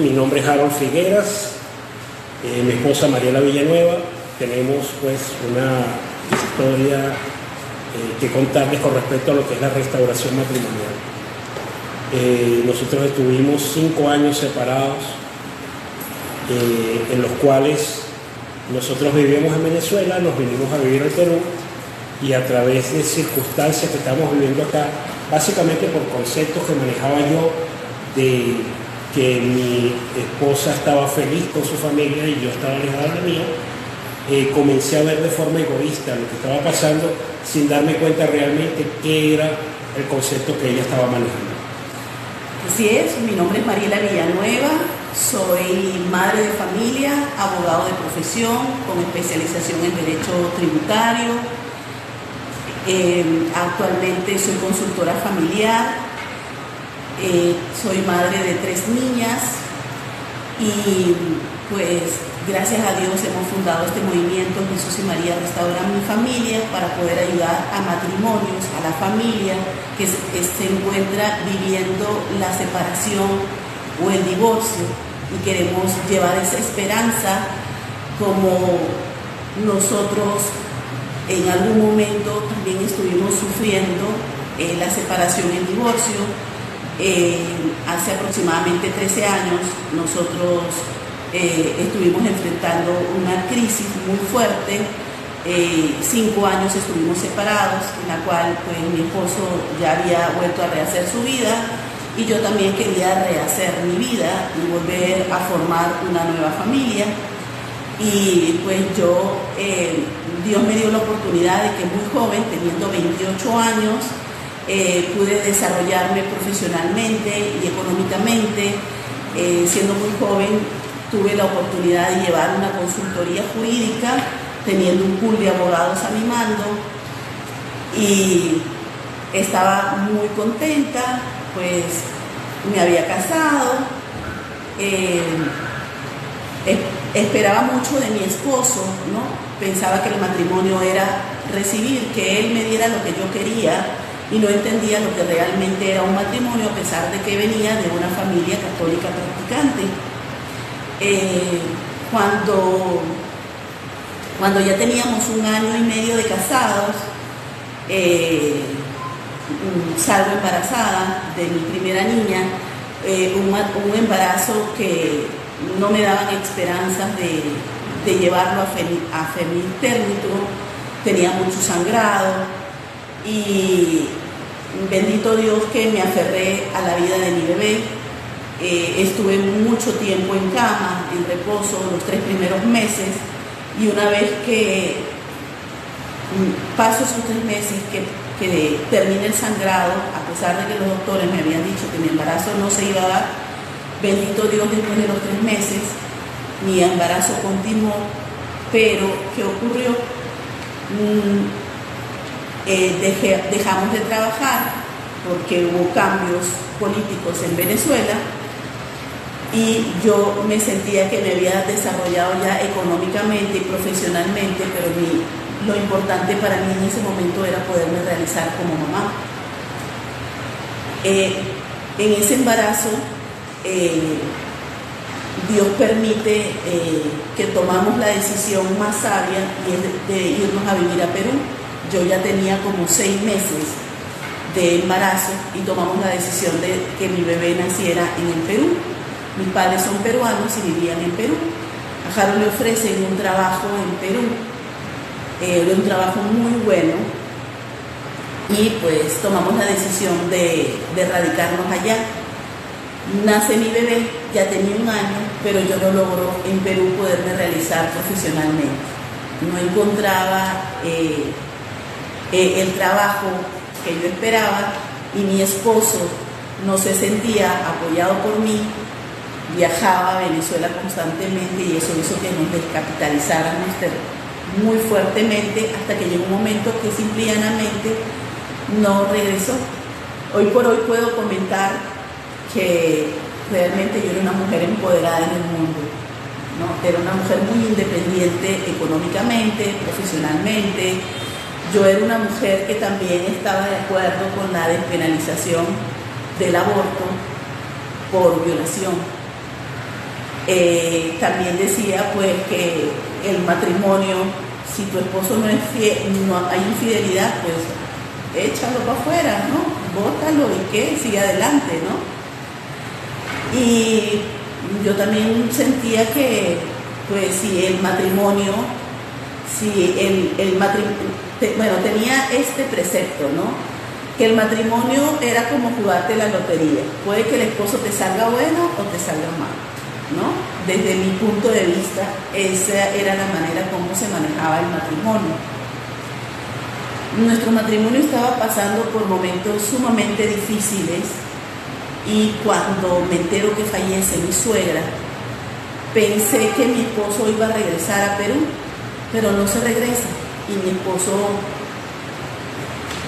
Mi nombre es Harold Figueras, mi esposa Mariela Villanueva. Tenemos pues una historia que contarles con respecto a lo que es la restauración matrimonial. Nosotros estuvimos 5 años separados, en los cuales nosotros vivíamos en Venezuela, nos vinimos a vivir al Perú, y a través de circunstancias que estamos viviendo acá, básicamente por conceptos que manejaba yo de que mi esposa estaba feliz con su familia y yo estaba alejada de la mía, comencé a ver de forma egoísta lo que estaba pasando sin darme cuenta realmente qué era el concepto que ella estaba manejando. Así es, mi nombre es Mariela Villanueva, soy madre de familia, abogado de profesión con especialización en derecho tributario. Actualmente soy consultora familiar, soy madre de 3 niñas y pues gracias a Dios hemos fundado este movimiento Jesús y María Restauran Mi Familia para poder ayudar a matrimonios, a la familia que se encuentra viviendo la separación o el divorcio, y queremos llevar esa esperanza como nosotros en algún momento también estuvimos sufriendo la separación y el divorcio. Hace aproximadamente 13 años nosotros estuvimos enfrentando una crisis muy fuerte. 5 años estuvimos separados, en la cual pues mi esposo ya había vuelto a rehacer su vida y yo también quería rehacer mi vida y volver a formar una nueva familia. Y pues yo, Dios me dio la oportunidad de que muy joven, teniendo 28 años, pude desarrollarme profesionalmente y económicamente. Siendo muy joven, tuve la oportunidad de llevar una consultoría jurídica, teniendo un pool de abogados a mi mando, y estaba muy contenta, pues me había casado. Esperaba mucho de mi esposo, ¿no? Pensaba que el matrimonio era recibir, que él me diera lo que yo quería, y no entendía lo que realmente era un matrimonio, a pesar de que venía de una familia católica practicante. Cuando ya teníamos 1 año y medio de casados, salgo embarazada de mi primera niña, un embarazo que no me daban esperanzas de llevarlo a femitérmino. Tenía mucho sangrado y bendito Dios que me aferré a la vida de mi bebé. Estuve mucho tiempo en cama, en reposo, los 3 primeros meses, y una vez que paso esos 3 meses que termine el sangrado, a pesar de que los doctores me habían dicho que mi embarazo no se iba a dar, bendito Dios, después de los 3 meses mi embarazo continuó. Pero ¿qué ocurrió? Dejamos de trabajar porque hubo cambios políticos en Venezuela, y yo me sentía que me había desarrollado ya económicamente y profesionalmente, pero lo importante para mí en ese momento era poderme realizar como mamá. En ese embarazo, Dios permite que tomamos la decisión más sabia, y es de irnos a vivir a Perú. Yo ya tenía como 6 meses de embarazo y tomamos la decisión de que mi bebé naciera en el Perú. Mis padres son peruanos y vivían en Perú. A Harold le ofrecen un trabajo en Perú, un trabajo muy bueno, y pues tomamos la decisión de radicarnos allá. Nace mi bebé, ya tenía 1 año, pero yo no logro en Perú poderme realizar profesionalmente. No encontraba el trabajo que yo esperaba, y mi esposo no se sentía apoyado por mí. Viajaba a Venezuela constantemente y eso hizo que nos descapitalizáramos muy fuertemente, hasta que llegó un momento que simplemente no regresó. Hoy por hoy puedo comentar que realmente yo era una mujer empoderada en el mundo, ¿no? Era una mujer muy independiente económicamente, profesionalmente. Yo era una mujer que también estaba de acuerdo con la despenalización del aborto por violación. También decía pues que el matrimonio, si tu esposo no es fiel, no hay infidelidad, pues échalo para afuera, ¿no? Bótalo y qué, sigue adelante, ¿no? Y yo también sentía que pues si el matrimonio, bueno, tenía este precepto, ¿no? Que el matrimonio era como jugarte la lotería. Puede que el esposo te salga bueno o te salga mal, ¿no? Desde mi punto de vista, esa era la manera como se manejaba el matrimonio. Nuestro matrimonio estaba pasando por momentos sumamente difíciles y cuando me entero que fallece mi suegra, pensé que mi esposo iba a regresar a Perú, pero no se regresa. Y mi esposo,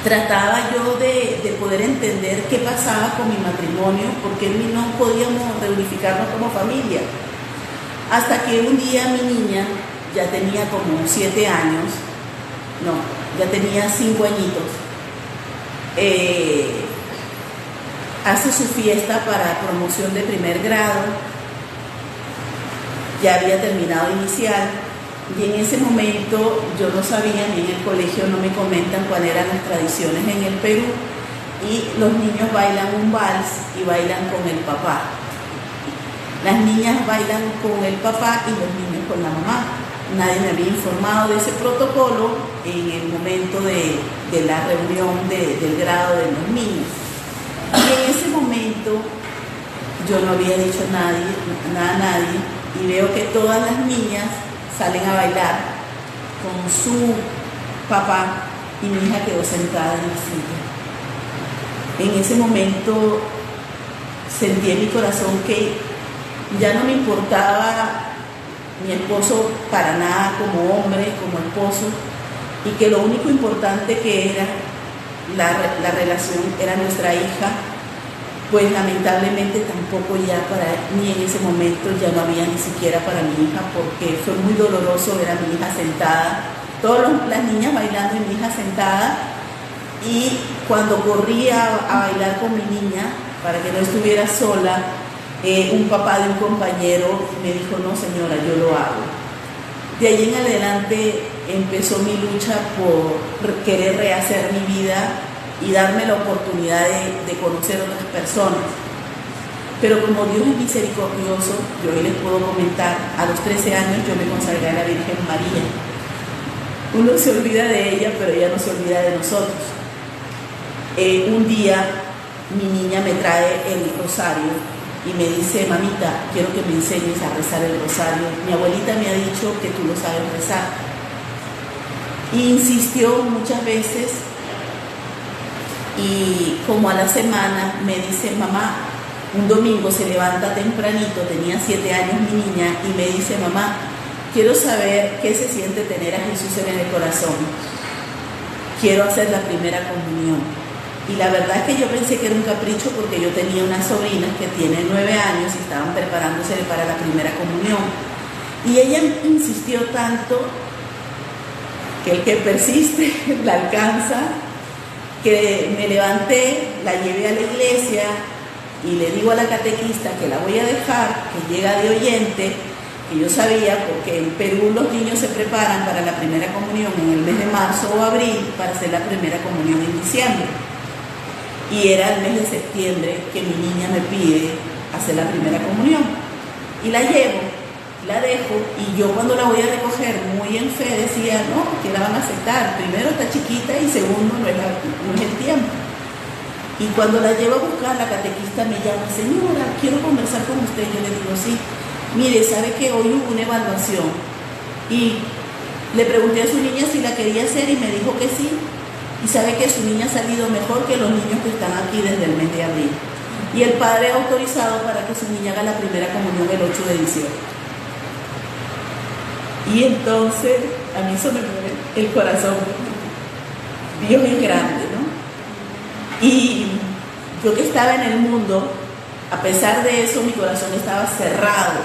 trataba yo de poder entender qué pasaba con mi matrimonio, porque no podíamos reunificarnos como familia. Hasta que un día mi niña, ya tenía como 7 años, no, ya tenía 5 añitos, hace su fiesta para promoción de primer grado, ya había terminado inicial, y en ese momento yo no sabía, ni en el colegio no me comentan cuáles eran las tradiciones en el Perú, y los niños bailan un vals y bailan con el papá. Las niñas bailan con el papá y los niños con la mamá. Nadie me había informado de ese protocolo en el momento de la reunión del grado de los niños. Y en ese momento yo no había dicho nada a nadie, y veo que todas las niñas salen a bailar con su papá y mi hija quedó sentada en la silla. En ese momento sentí en mi corazón que ya no me importaba mi esposo para nada como hombre, como esposo, y que lo único importante que era la relación era nuestra hija. Pues lamentablemente tampoco ya ni en ese momento ya no había ni siquiera para mi hija, porque fue muy doloroso ver a mi hija sentada, todas las niñas bailando y mi hija sentada, y cuando corría a bailar con mi niña para que no estuviera sola, un papá de un compañero me dijo: no señora, yo lo hago. De allí en adelante empezó mi lucha por querer rehacer mi vida y darme la oportunidad de conocer otras personas. Pero como Dios es misericordioso, yo hoy les puedo comentar, a los 13 años yo me consagré a la Virgen María. Uno se olvida de ella, pero ella no se olvida de nosotros. Un día mi niña me trae el rosario y me dice: mamita, quiero que me enseñes a rezar el rosario. Mi abuelita me ha dicho que tú lo sabes rezar. Y insistió muchas veces. Y como a la semana me dice: mamá, un domingo se levanta tempranito, tenía 7 años mi niña, y me dice: mamá, quiero saber qué se siente tener a Jesús en el corazón. Quiero hacer la primera comunión. Y la verdad es que yo pensé que era un capricho, porque yo tenía unas sobrinas que tienen 9 años y estaban preparándose para la primera comunión. Y ella insistió tanto que el que persiste la alcanza, que me levanté, la llevé a la iglesia y le digo a la catequista que la voy a dejar, que llega de oyente, que yo sabía, porque en Perú los niños se preparan para la primera comunión en el mes de marzo o abril para hacer la primera comunión en diciembre. Y era el mes de septiembre que mi niña me pide hacer la primera comunión. Y la llevo, la dejo, y yo cuando la voy a recoger, muy en fe, decía: no, que la van a aceptar. Primero, está chiquita, y segundo, no es el tiempo. Y cuando la llevo a buscar, la catequista me llama: señora, quiero conversar con usted. Yo le digo: sí, mire, sabe que hoy hubo una evaluación, y le pregunté a su niña si la quería hacer, y me dijo que sí, y sabe que su niña ha salido mejor que los niños que están aquí desde el mes de abril, y el padre ha autorizado para que su niña haga la primera comunión el 8 de diciembre. Y entonces a mí eso me mueve el corazón. Dios es grande, ¿no? Y yo que estaba en el mundo, a pesar de eso, mi corazón estaba cerrado.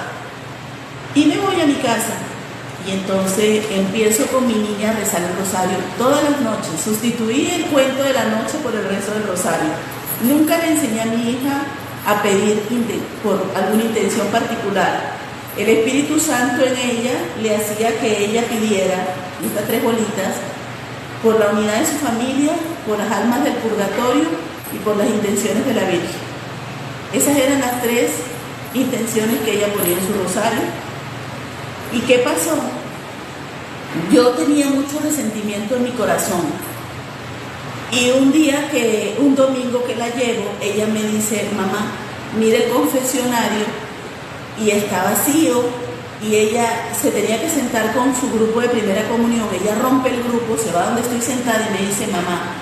Y me voy a mi casa. Y entonces empiezo con mi niña a rezar el rosario todas las noches. Sustituí el cuento de la noche por el rezo del rosario. Nunca le enseñé a mi hija a pedir por alguna intención particular. El Espíritu Santo en ella le hacía que ella pidiera estas 3 bolitas por la unidad de su familia, por las almas del purgatorio y por las intenciones de la Virgen. Esas eran las 3 intenciones que ella ponía en su rosario. ¿Y qué pasó? Yo tenía mucho resentimiento en mi corazón. Y un domingo que la llevo, ella me dice: mamá, mire el confesionario y está vacío, y ella se tenía que sentar con su grupo de primera comunión. Ella rompe el grupo, se va donde estoy sentada y me dice: mamá,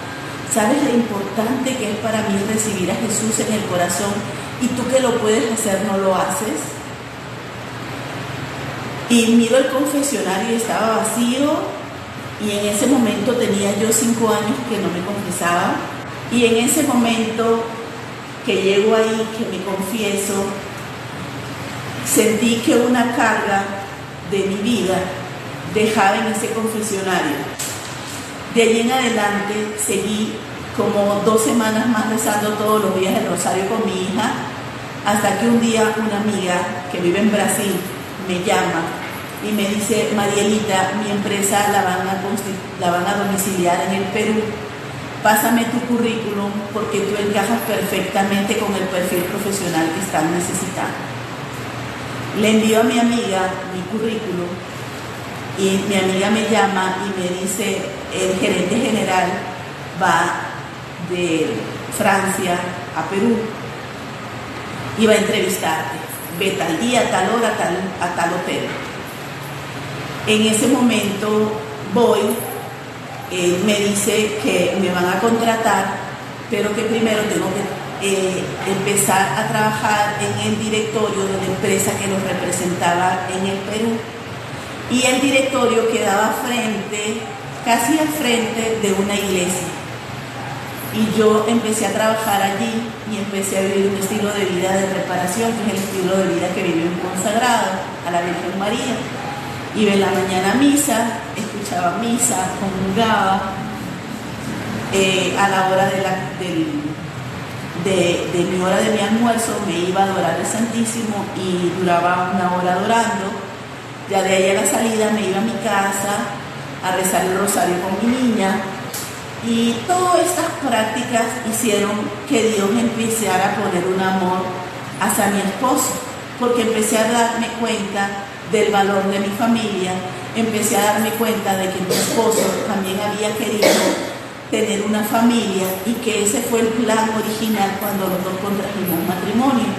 ¿sabes lo importante que es para mí recibir a Jesús en el corazón? Y tú que lo puedes hacer, ¿no lo haces? Y miro el confesionario y estaba vacío, y en ese momento tenía yo 5 años que no me confesaba, y en ese momento que llego ahí, que me confieso, sentí que una carga de mi vida dejaba en ese confesionario. De allí en adelante seguí como 2 semanas más rezando todos los días el rosario con mi hija, hasta que un día una amiga que vive en Brasil me llama y me dice: Marielita, mi empresa la van a domiciliar en el Perú, pásame tu currículum porque tú encajas perfectamente con el perfil profesional que están necesitando. Le envío a mi amiga mi currículum y mi amiga me llama y me dice: el gerente general va de Francia a Perú y va a entrevistarte, ve tal día, tal hora, a tal hotel. En ese momento voy, él me dice que me van a contratar, pero que primero tengo que empezar a trabajar en el directorio de la empresa que los representaba en el Perú. Y el directorio quedaba casi al frente de una iglesia. Y yo empecé a trabajar allí y empecé a vivir un estilo de vida de reparación, que es el estilo de vida que vive un consagrado a la Virgen María. Iba en la mañana a misa, escuchaba misa, comulgaba. A la hora de mi hora de mi almuerzo me iba a adorar al Santísimo y duraba 1 hora adorando. Ya de ahí a la salida me iba a mi casa a rezar el rosario con mi niña. Y todas estas prácticas hicieron que Dios empezara a poner un amor hacia mi esposo, porque empecé a darme cuenta del valor de mi familia, empecé a darme cuenta de que mi esposo también había querido tener una familia y que ese fue el plan original cuando los dos contrajimos matrimonio.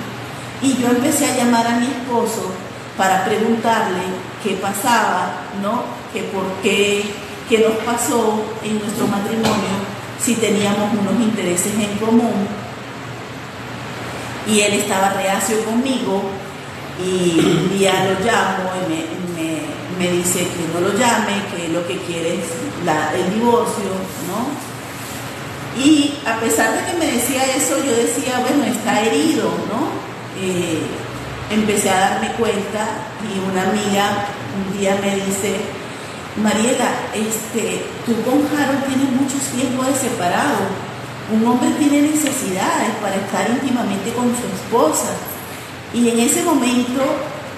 Y yo empecé a llamar a mi esposo para preguntarle qué pasaba, ¿no? Que por qué nos pasó en nuestro matrimonio si teníamos unos intereses en común. Y él estaba reacio conmigo y un día lo llamo y me dice que no lo llame, que lo que quiere es el divorcio, ¿no? Y a pesar de que me decía eso, yo decía, bueno, está herido, ¿no? Empecé a darme cuenta y una amiga un día me dice: Mariela, tú con Harold tienes muchos tiempos de separado. Un hombre tiene necesidades para estar íntimamente con su esposa. Y en ese momento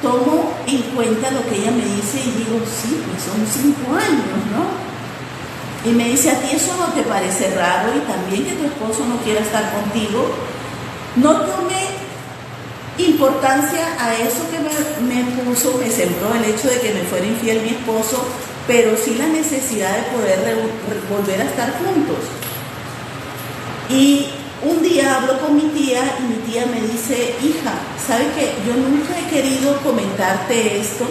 tomo en cuenta lo que ella me dice y digo: sí, pues son 5 años, ¿no? Y me dice: ¿a ti eso no te parece raro? Y también que tu esposo no quiera estar contigo. No tomé importancia a eso que me sembró el hecho de que me fuera infiel mi esposo, pero sí la necesidad de poder volver a estar juntos. Y un día hablo con mi tía y mi tía me dice: hija, ¿sabes qué? Yo nunca he querido comentarte esto.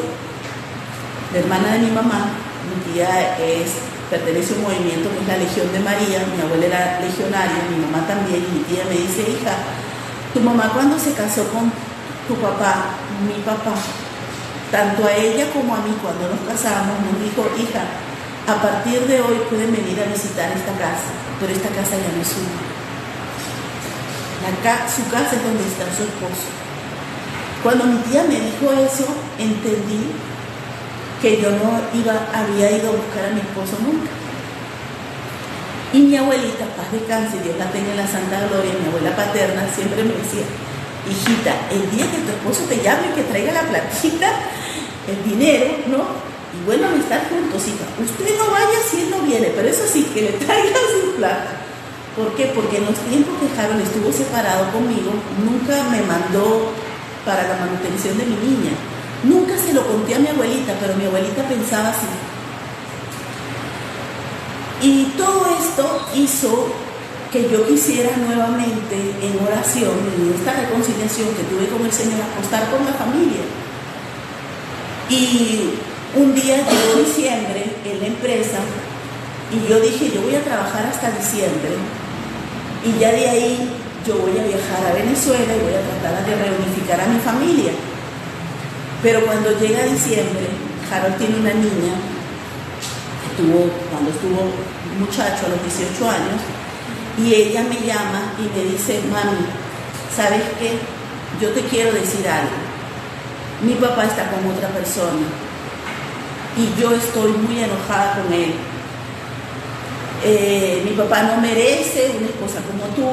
La hermana de mi mamá, mi tía pertenece a un movimiento que es la Legión de María, mi abuela era legionaria, mi mamá también, y mi tía me dice: hija, tu mamá cuando se casó con tu papá, mi papá, tanto a ella como a mí cuando nos casamos, nos dijo: hija, a partir de hoy pueden venir a visitar esta casa, pero esta casa ya no es suya. Su casa es donde está su esposo. Cuando mi tía me dijo eso, entendí que yo no había ido a buscar a mi esposo nunca. Y mi abuelita, paz descanse, Dios la tenga en la santa gloria, mi abuela paterna siempre me decía: hijita, el día que tu esposo te llame y que traiga la platita, el dinero, ¿no? Y vuelvan a estar juntos, hija. Usted no vaya si él no viene, pero eso sí, que le traiga su plata. ¿Por qué? Porque en los tiempos que Harold estuvo separado conmigo, nunca me mandó para la manutención de mi niña. Nunca se lo conté a mi abuelita, pero mi abuelita pensaba así. Y todo esto hizo que yo quisiera nuevamente en oración, en esta reconciliación que tuve con el Señor, apostar por la familia. Y un día llegó diciembre en la empresa y yo dije, yo voy a trabajar hasta diciembre y ya de ahí yo voy a viajar a Venezuela y voy a tratar de reunificar a mi familia. Pero cuando llega diciembre, Harold tiene una niña que cuando estuvo muchacho a los 18 años, y ella me llama y me dice, mami, ¿sabes qué? Yo te quiero decir algo. Mi papá está con otra persona y yo estoy muy enojada con él. Mi papá no merece una esposa como tú.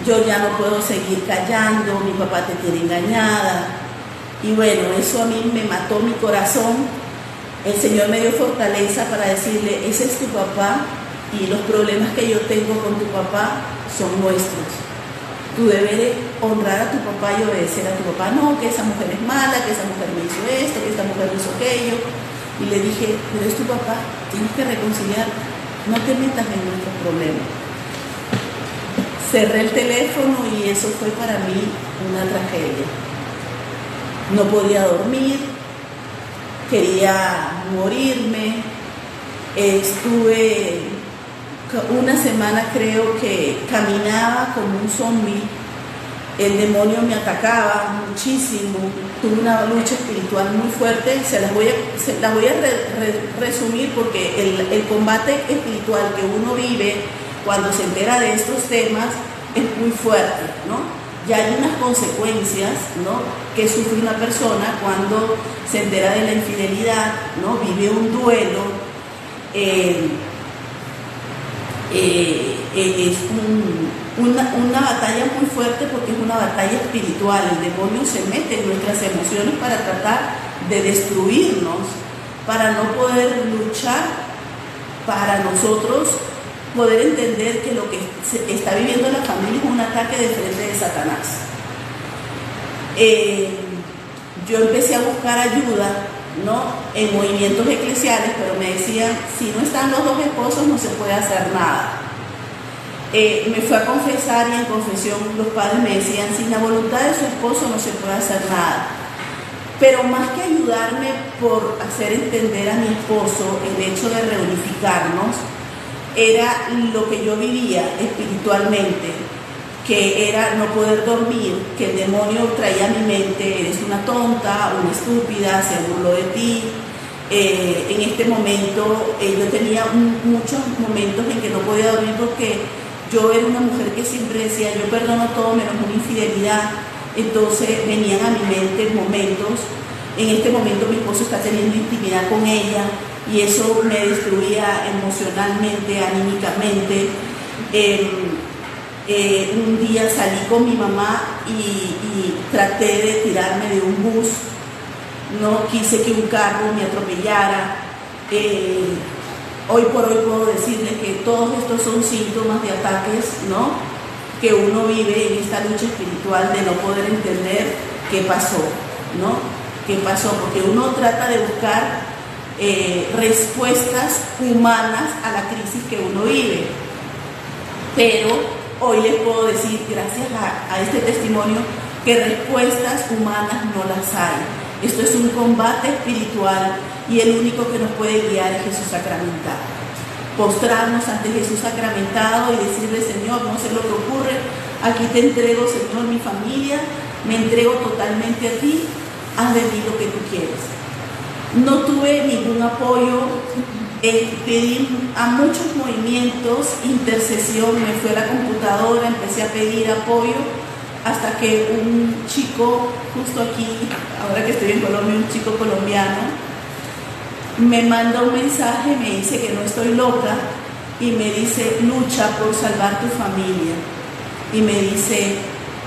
Yo ya no puedo seguir callando, mi papá te tiene engañada. Y bueno, eso a mí me mató mi corazón. El Señor me dio fortaleza para decirle, ese es tu papá y los problemas que yo tengo con tu papá son nuestros. Tú debes honrar a tu papá y obedecer a tu papá. No, que esa mujer es mala, que esa mujer me hizo esto, que esta mujer me hizo aquello. Y le dije, pero es tu papá, tienes que reconciliar, no te metas en nuestros problemas. Cerré el teléfono y eso fue para mí una tragedia. No podía dormir, quería morirme. Estuve una semana, creo que caminaba como un zombie. El demonio me atacaba muchísimo. Tuve una lucha espiritual muy fuerte. las voy a resumir porque el combate espiritual que uno vive cuando se entera de estos temas es muy fuerte, ¿no? Ya hay unas consecuencias, ¿no?, que sufre una persona cuando se entera de la infidelidad, ¿no? Vive un duelo. Es una batalla muy fuerte porque es una batalla espiritual. El demonio se mete en nuestras emociones para tratar de destruirnos, para no poder luchar, para nosotros poder entender que lo que está viviendo la familia es un ataque de frente de Satanás. Yo empecé a buscar ayuda, ¿no?, en movimientos eclesiales, pero me decían, si no están los dos esposos no se puede hacer nada. Me fui a confesar y en confesión los padres me decían, sin la voluntad de su esposo no se puede hacer nada. Pero más que ayudarme por hacer entender a mi esposo el hecho de reunificarnos, era lo que yo vivía espiritualmente, que era no poder dormir, que el demonio traía a mi mente, eres una tonta, una estúpida, se burló de ti. En este momento yo tenía muchos momentos en que no podía dormir porque yo era una mujer que siempre decía, yo perdono todo menos una infidelidad. Entonces venían a mi mente momentos, en este momento mi esposo está teniendo intimidad con ella y eso me destruía emocionalmente, anímicamente. Un día salí con mi mamá y traté de tirarme de un bus. No quise que un carro me atropellara. Hoy por hoy puedo decirles que todos estos son síntomas de ataques, ¿no?, que uno vive en esta lucha espiritual de no poder entender qué pasó, ¿no? ¿Qué pasó? Porque uno trata de buscar respuestas humanas a la crisis que uno vive. Pero hoy les puedo decir, gracias a este testimonio, que respuestas humanas no las hay. Esto es un combate espiritual y el único que nos puede guiar es Jesús sacramentado. Postrarnos ante Jesús sacramentado y decirle, Señor, no sé lo que ocurre, aquí te entrego, Señor, mi familia, me entrego totalmente a ti, haz de mí lo que tú quieres. No tuve ningún apoyo, pedí a muchos movimientos, intercesión, me fui a la computadora, empecé a pedir apoyo, hasta que un chico, justo aquí, ahora que estoy en Colombia, un chico colombiano, me manda un mensaje, me dice que no estoy loca y me dice, lucha por salvar tu familia. Y me dice,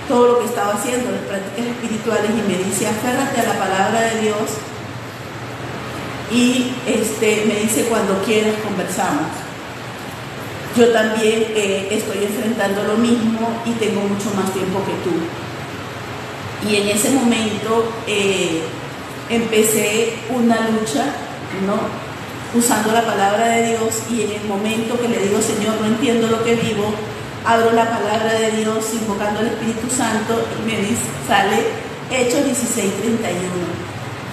todo lo que estaba haciendo, las prácticas espirituales, y me dice, aférrate a la palabra de Dios, y me dice, cuando quieras conversamos. Yo también estoy enfrentando lo mismo y tengo mucho más tiempo que tú. Y en ese momento empecé una lucha, ¿no?, usando la palabra de Dios, y en el momento que le digo, Señor, no entiendo lo que vivo, abro la palabra de Dios invocando al Espíritu Santo y me sale Hechos 16:31.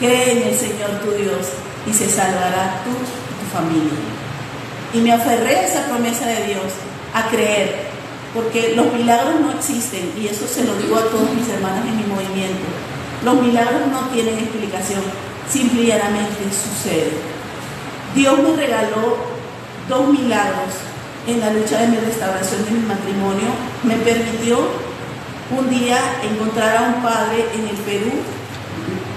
Cree en el Señor tu Dios y se salvará tú y tu familia. Y me aferré a esa promesa de Dios, a creer, porque los milagros no existen, y eso se lo digo a todos mis hermanos en mi movimiento. Los milagros no tienen explicación, simple y llanamente sucede. Dios me regaló 2 milagros en la lucha de mi restauración de mi matrimonio. Me permitió un día encontrar a un padre en el Perú.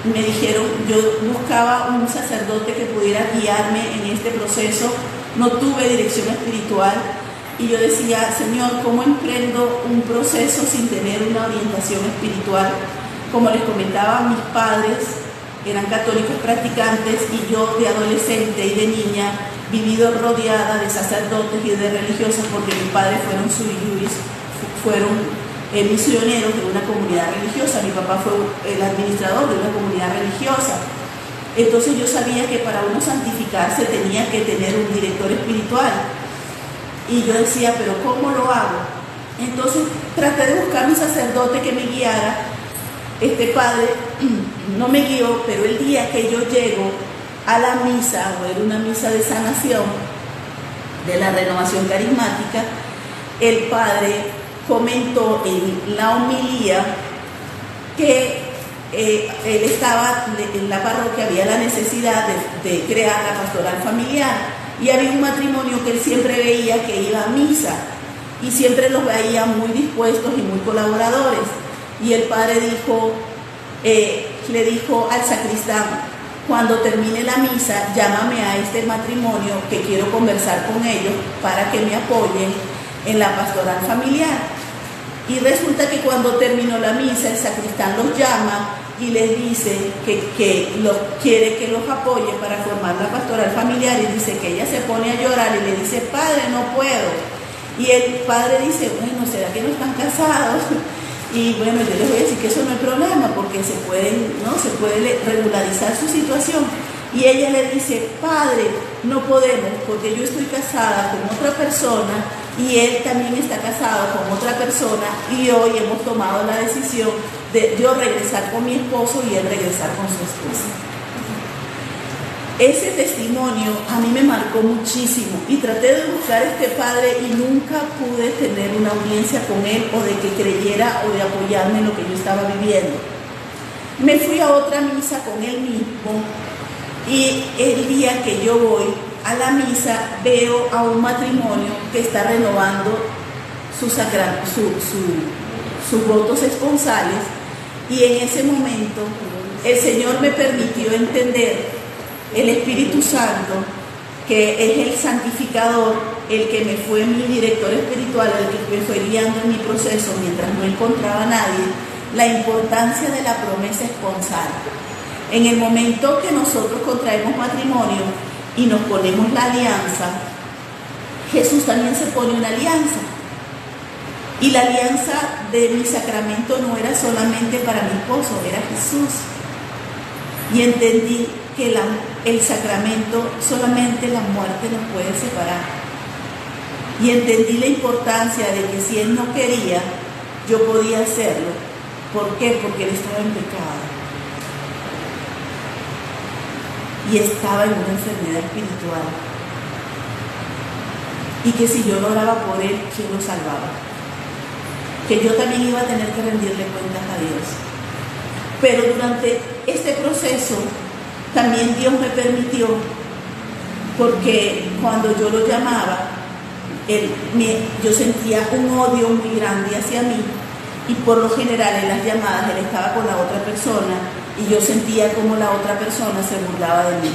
Me dijeron, yo buscaba un sacerdote que pudiera guiarme en este proceso. No tuve dirección espiritual y yo decía, Señor, ¿cómo emprendo un proceso sin tener una orientación espiritual? Como les comentaba, mis padres eran católicos practicantes, y yo de adolescente y de niña vivido rodeada de sacerdotes y de religiosos, porque mis padres fueron sui juris, fueron misioneros de una comunidad religiosa. Mi papá fue el administrador de una comunidad religiosa. Entonces yo sabía que para uno santificarse tenía que tener un director espiritual, y yo decía, pero ¿cómo lo hago? Entonces traté de buscar un sacerdote que me guiara. Este padre no me guió, pero el día que yo llego a la misa, o era una misa de sanación de la renovación carismática, el padre comentó en la homilía que él estaba en la parroquia, había la necesidad de crear la pastoral familiar, y había un matrimonio que él siempre veía que iba a misa, y siempre los veía muy dispuestos y muy colaboradores. Y el padre le dijo al sacristán, cuando termine la misa, llámame a este matrimonio que quiero conversar con ellos para que me apoyen en la pastoral familiar. Y resulta que cuando terminó la misa, el sacristán los llama y les dice que quiere que los apoye para formar la pastoral familiar, y dice que ella se pone a llorar y le dice, padre, no puedo. Y el padre dice, bueno, ¿será que no están casados? Y bueno, yo les voy a decir que eso no es problema, porque se puede regularizar su situación. Y ella le dice, padre, no podemos, porque yo estoy casada con otra persona y él también está casado con otra persona, y hoy hemos tomado la decisión de yo regresar con mi esposo y él regresar con su esposa. Ese testimonio a mí me marcó muchísimo, y traté de buscar a este padre y nunca pude tener una audiencia con él, o de que creyera o de apoyarme en lo que yo estaba viviendo. Me fui a otra misa con él mismo, y el día que yo voy a la misa veo a un matrimonio que está renovando sus votos esponsales, y en ese momento el Señor me permitió entender, el Espíritu Santo, que es el santificador, el que me fue mi director espiritual, el que me fue guiando en mi proceso mientras no encontraba a nadie, la importancia de la promesa esponsal. En el momento que nosotros contraemos matrimonio y nos ponemos la alianza, Jesús también se pone una alianza. Y la alianza de mi sacramento no era solamente para mi esposo, era Jesús. Y entendí que el sacramento, solamente la muerte nos puede separar. Y entendí la importancia de que si Él no quería, yo podía hacerlo. ¿Por qué? Porque Él estaba en pecado. Y estaba en una enfermedad espiritual. Y que si yo no oraba por Él, ¿quién lo salvaba? Que yo también iba a tener que rendirle cuentas a Dios. Pero durante este proceso, también Dios me permitió, porque cuando yo lo llamaba, yo sentía un odio muy grande hacia mí, y por lo general en las llamadas él estaba con la otra persona, y yo sentía como la otra persona se burlaba de mí.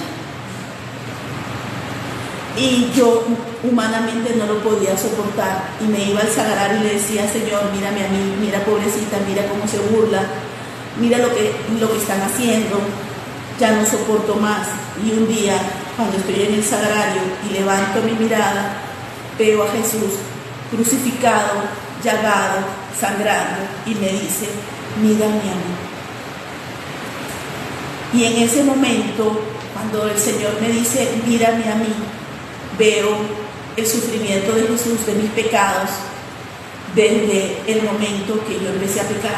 Y yo humanamente no lo podía soportar y me iba al sagrario y le decía: Señor, mírame a mí, mira pobrecita, mira cómo se burla, mira lo que están haciendo, ya no soporto más. Y un día, cuando estoy en el sagrario y levanto mi mirada, veo a Jesús crucificado, llagado, sangrando, y me dice: mírame a mí. Y en ese momento, cuando el Señor me dice: mírame a mí, veo el sufrimiento de Jesús, de mis pecados, desde el momento que yo empecé a pecar.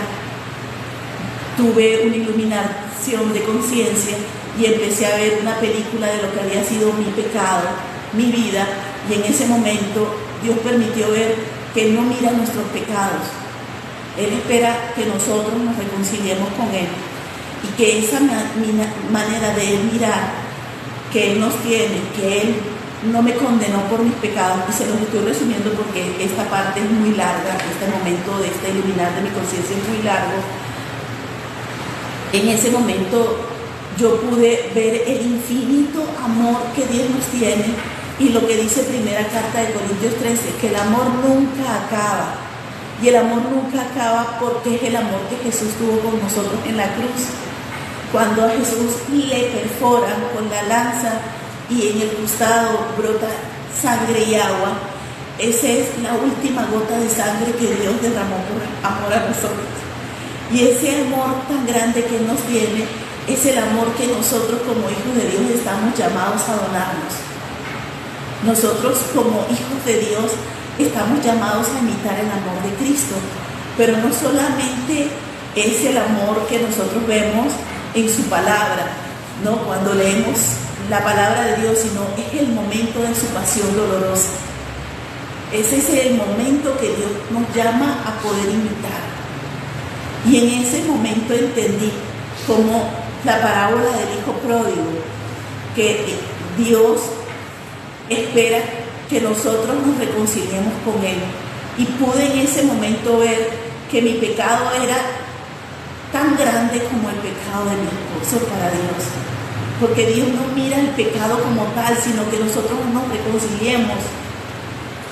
Tuve una iluminación de conciencia y empecé a ver una película de lo que había sido mi pecado, mi vida, y en ese momento Dios permitió ver que Él no mira nuestros pecados. Él espera que nosotros nos reconciliemos con Él, y que esa manera de Él mirar, que Él nos tiene, que Él no me condenó por mis pecados, y se los estoy resumiendo porque esta parte es muy larga, este momento de este iluminar de mi conciencia es muy largo. En ese momento yo pude ver el infinito amor que Dios nos tiene, y lo que dice primera carta de Corintios 13, que el amor nunca acaba. Y el amor nunca acaba porque es el amor que Jesús tuvo con nosotros en la cruz. Cuando a Jesús le perforan con la lanza y en el costado brota sangre y agua, esa es la última gota de sangre que Dios derramó por amor a nosotros. Y ese amor tan grande que nos tiene es el amor que nosotros como hijos de Dios estamos llamados a donarnos. Nosotros como hijos de Dios estamos llamados a imitar el amor de Cristo, pero no solamente es el amor que nosotros vemos en su palabra, ¿no? Cuando leemos la palabra de Dios, sino es el momento de su pasión dolorosa. Ese es el momento que Dios nos llama a poder imitar. Y en ese momento entendí como la parábola del hijo pródigo, que Dios espera que nosotros nos reconciliemos con Él. Y pude en ese momento ver que mi pecado era tan grande como el pecado de mi esposo para Dios. Porque Dios no mira el pecado como tal, sino que nosotros nos reconciliemos.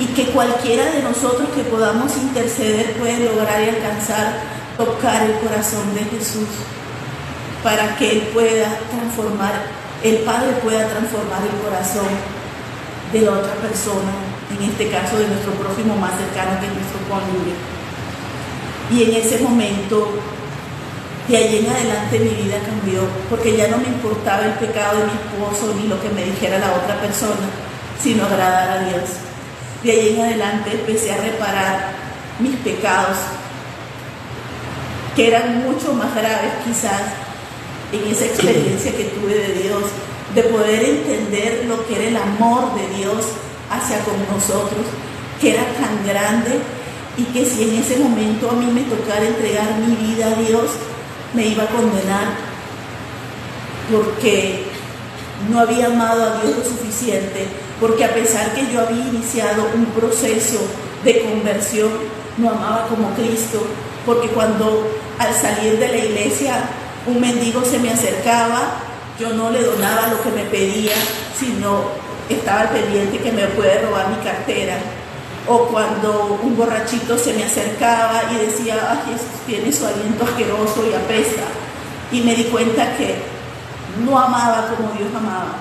Y que cualquiera de nosotros que podamos interceder puede lograr y alcanzar, tocar el corazón de Jesús, para que Él pueda transformar, el Padre pueda transformar el corazón de la otra persona, en este caso de nuestro prójimo más cercano, que es nuestro cónyuge. Y en ese momento, de allí en adelante, mi vida cambió, porque ya no me importaba el pecado de mi esposo ni lo que me dijera la otra persona, sino agradar a Dios. De allí en adelante empecé a reparar mis pecados, que eran mucho más graves quizás en esa experiencia que tuve de Dios, de poder entender lo que era el amor de Dios hacia con nosotros, que era tan grande, y que si en ese momento a mí me tocara entregar mi vida a Dios, me iba a condenar porque no había amado a Dios lo suficiente, porque a pesar que yo había iniciado un proceso de conversión, no amaba como Cristo, porque cuando al salir de la iglesia un mendigo se me acercaba, yo no le donaba lo que me pedía, sino estaba al pendiente que me puede robar mi cartera. O cuando un borrachito se me acercaba y decía: ay, tiene su aliento asqueroso y apesta. Y me di cuenta que no amaba como Dios amaba,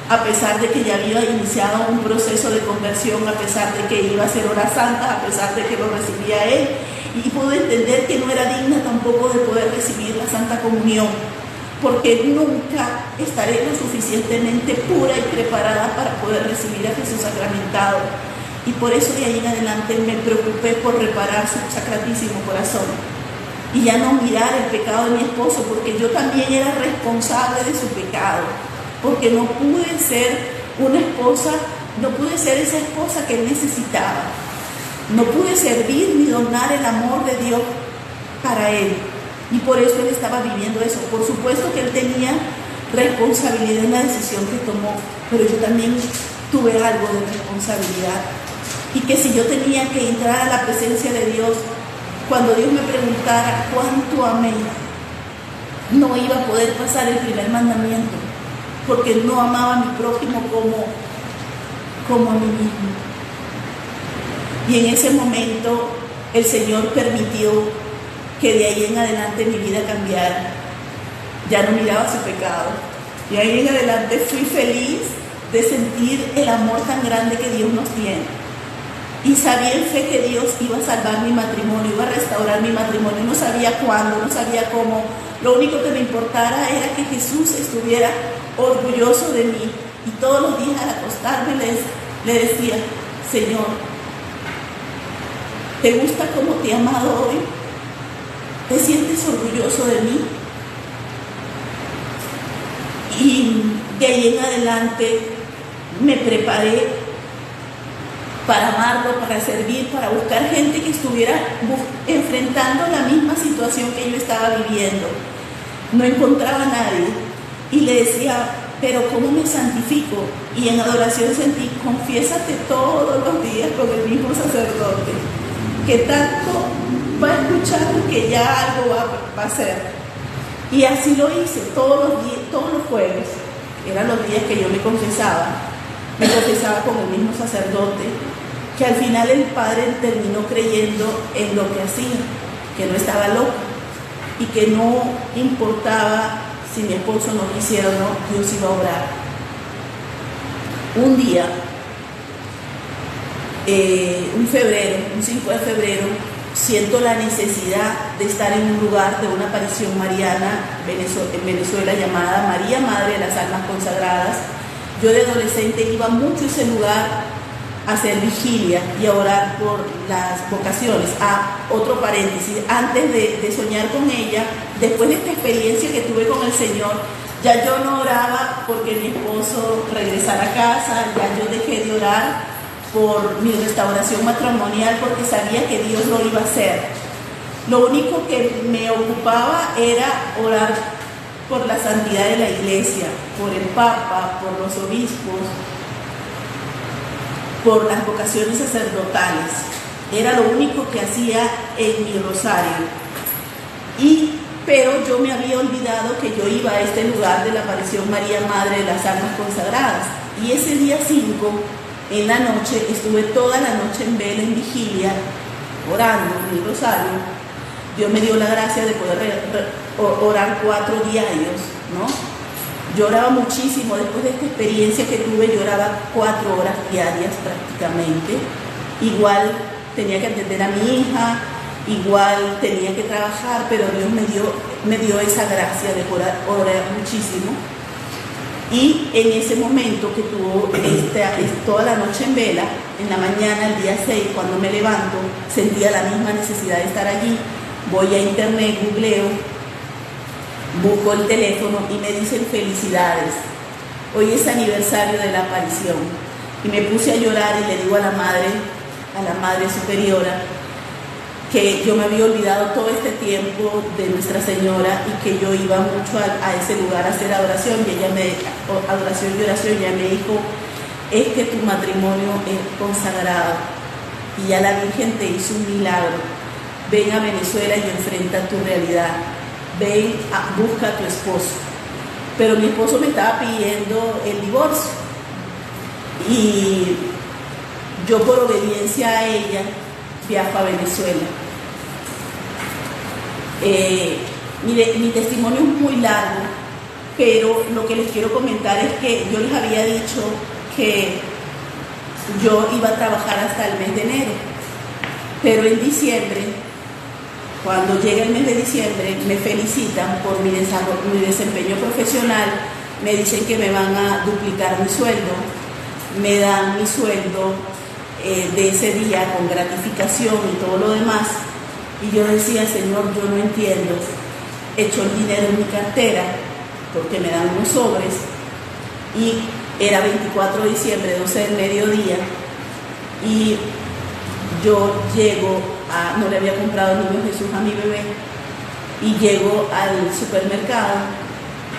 a pesar de que ya había iniciado un proceso de conversión, a pesar de que iba a hacer hora santa, a pesar de que lo recibía Él. Y pude entender que no era digna tampoco de poder recibir la Santa Comunión, porque nunca estaré lo suficientemente pura y preparada para poder recibir a Jesús sacramentado. Y por eso de ahí en adelante me preocupé por reparar su sacratísimo corazón y ya no mirar el pecado de mi esposo, porque yo también era responsable de su pecado, porque no pude ser una esposa, no pude ser esa esposa que él necesitaba, no pude servir ni donar el amor de Dios para él, y por eso él estaba viviendo eso. Por supuesto que él tenía responsabilidad en la decisión que tomó, pero yo también tuve algo de responsabilidad, y que si yo tenía que entrar a la presencia de Dios, cuando Dios me preguntara cuánto amé, no iba a poder pasar el primer mandamiento, porque no amaba a mi prójimo como a mí mismo. Y en ese momento el Señor permitió que de ahí en adelante mi vida cambiara. Ya no miraba su pecado. Y ahí en adelante fui feliz de sentir el amor tan grande que Dios nos tiene. Y sabía en fe que Dios iba a salvar mi matrimonio, iba a restaurar mi matrimonio. No sabía cuándo, no sabía cómo. Lo único que me importara era que Jesús estuviera orgulloso de mí. Y todos los días al acostarme le decía: Señor, ¿te gusta cómo te he amado hoy? ¿Te sientes orgulloso de mí? Y de ahí en adelante me preparé para amarlo, para servir, para buscar gente que estuviera enfrentando la misma situación que yo estaba viviendo. No encontraba a nadie y le decía: pero ¿cómo me santifico? Y en adoración sentí: confiésate todos los días con el mismo sacerdote, que tanto va a escuchar que ya algo va a hacer. Y así lo hice todos los días, todos los jueves. Eran los días que yo me confesaba con el mismo sacerdote, que al final el padre terminó creyendo en lo que hacía, que no estaba loca y que no importaba si mi esposo no quisiera o no, Dios iba a obrar. Un día, un 5 de febrero, siento la necesidad de estar en un lugar de una aparición mariana en Venezuela llamada María Madre de las Almas Consagradas. Yo de adolescente iba mucho a ese lugar a hacer vigilia y a orar por las vocaciones. Otro paréntesis, antes de soñar con ella, después de esta experiencia que tuve con el Señor, ya yo no oraba porque mi esposo regresara a casa, ya yo dejé de orar por mi restauración matrimonial porque sabía que Dios lo iba a hacer. Lo único que me ocupaba era orar por la santidad de la iglesia, por el Papa, por los obispos, por las vocaciones sacerdotales. Era lo único que hacía en mi rosario. Pero yo me había olvidado que yo iba a este lugar de la aparición María Madre de las Almas Consagradas. Y ese día 5, en la noche, estuve toda la noche en vela, en vigilia, orando en el rosario. Dios me dio la gracia de poder orar 4 diarios, ¿no? Yo oraba muchísimo. Después de esta experiencia que tuve, yo oraba 4 horas diarias prácticamente. Igual tenía que atender a mi hija, igual tenía que trabajar, pero Dios me dio esa gracia de orar muchísimo. Y en ese momento que tuvo toda la noche en vela, en la mañana, el día 6, cuando me levanto, sentía la misma necesidad de estar allí. Voy a internet, googleo, busco el teléfono y me dicen: felicidades, hoy es aniversario de la aparición. Y me puse a llorar y le digo a la madre superiora, que yo me había olvidado todo este tiempo de Nuestra Señora y que yo iba mucho a ese lugar a hacer adoración, y ella adoración y oración, ella me dijo: es que tu matrimonio es consagrado y ya la Virgen te hizo un milagro. Ven a Venezuela y enfrenta tu realidad. Ven, busca a tu esposo. Pero mi esposo me estaba pidiendo el divorcio y yo, por obediencia a ella, viajo a Venezuela. Mi testimonio es muy largo, pero lo que les quiero comentar es que yo les había dicho que yo iba a trabajar hasta el mes de enero, pero en diciembre, cuando llega el mes de diciembre, me felicitan por mi desempeño profesional, me dicen que me van a duplicar mi sueldo, me dan mi sueldo de ese día con gratificación y todo lo demás. Y yo decía: Señor, yo no entiendo. Echo el dinero en mi cartera porque me dan unos sobres, y era 24 de diciembre, 12 del mediodía, y yo llego no le había comprado el niño Jesús a mi bebé, y llego al supermercado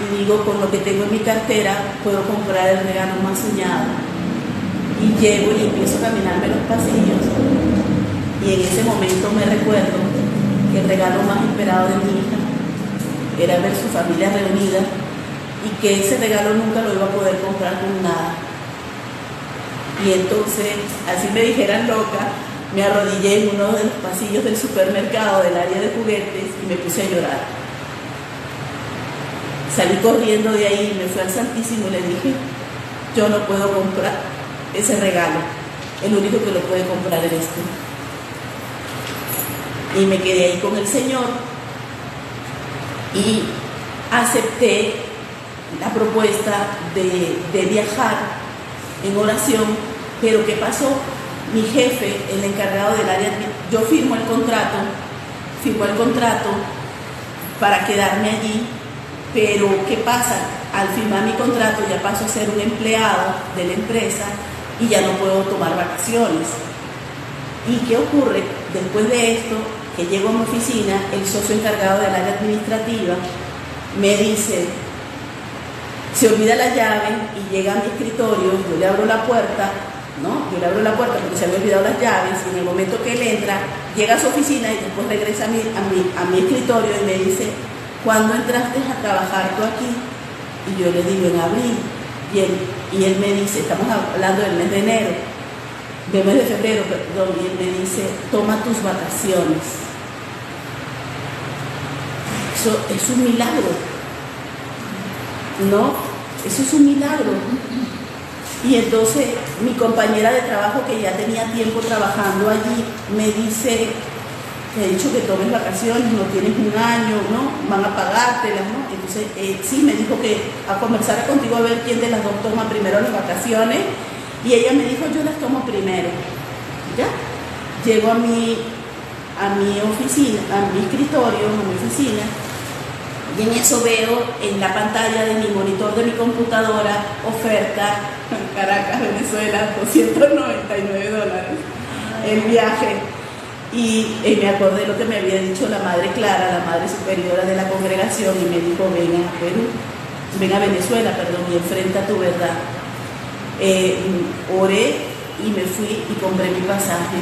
y digo: con lo que tengo en mi cartera puedo comprar el regalo más soñado. Y llego y empiezo a caminarme los pasillos, y en ese momento me recuerdo que el regalo más esperado de mi hija era ver su familia reunida, y que ese regalo nunca lo iba a poder comprar con nada. Y entonces, así me dijeran loca, me arrodillé en uno de los pasillos del supermercado del área de juguetes y me puse a llorar. Salí corriendo de ahí, me fui al Santísimo y le dije, yo no puedo comprar ese regalo, el único que lo puede comprar eres tú. Y me quedé ahí con el Señor y acepté la propuesta de viajar en oración. Pero ¿qué pasó? Mi jefe, el encargado del área, yo firmo el contrato para quedarme allí, pero ¿qué pasa? Al firmar mi contrato ya paso a ser un empleado de la empresa y ya no puedo tomar vacaciones. ¿Y qué ocurre? Después de esto, que llego a mi oficina, el socio encargado del área administrativa me dice, se olvida la llave y llega a mi escritorio, yo le abro la puerta, ¿no? Yo le abro la puerta porque se había olvidado las llaves y en el momento que él entra, llega a su oficina y después regresa a mi escritorio y me dice, ¿cuándo entraste a trabajar tú aquí? Y yo le digo, en abril. Y él me dice, estamos hablando del mes de enero, del mes de febrero, perdón, y él me dice, toma tus vacaciones. Eso es un milagro, ¿no? Eso es un milagro. Y entonces mi compañera de trabajo, que ya tenía tiempo trabajando allí, me dice, te he dicho que tomes vacaciones, no tienes un año, ¿no? Van a pagártelas, ¿no? Entonces, sí, me dijo que a conversar contigo a ver quién de las dos toma primero las vacaciones. Y ella me dijo, yo las tomo primero. ¿Ya? Llego a mi oficina, a mi escritorio, a mi oficina, y en eso veo en la pantalla de mi monitor de mi computadora, oferta, Caracas, Venezuela, $299, el viaje. Y me acordé lo que me había dicho la Madre Clara, la Madre Superiora de la congregación, y me dijo, ven a Perú, ven a Venezuela, perdón, y enfrenta tu verdad. Oré y me fui y compré mi pasaje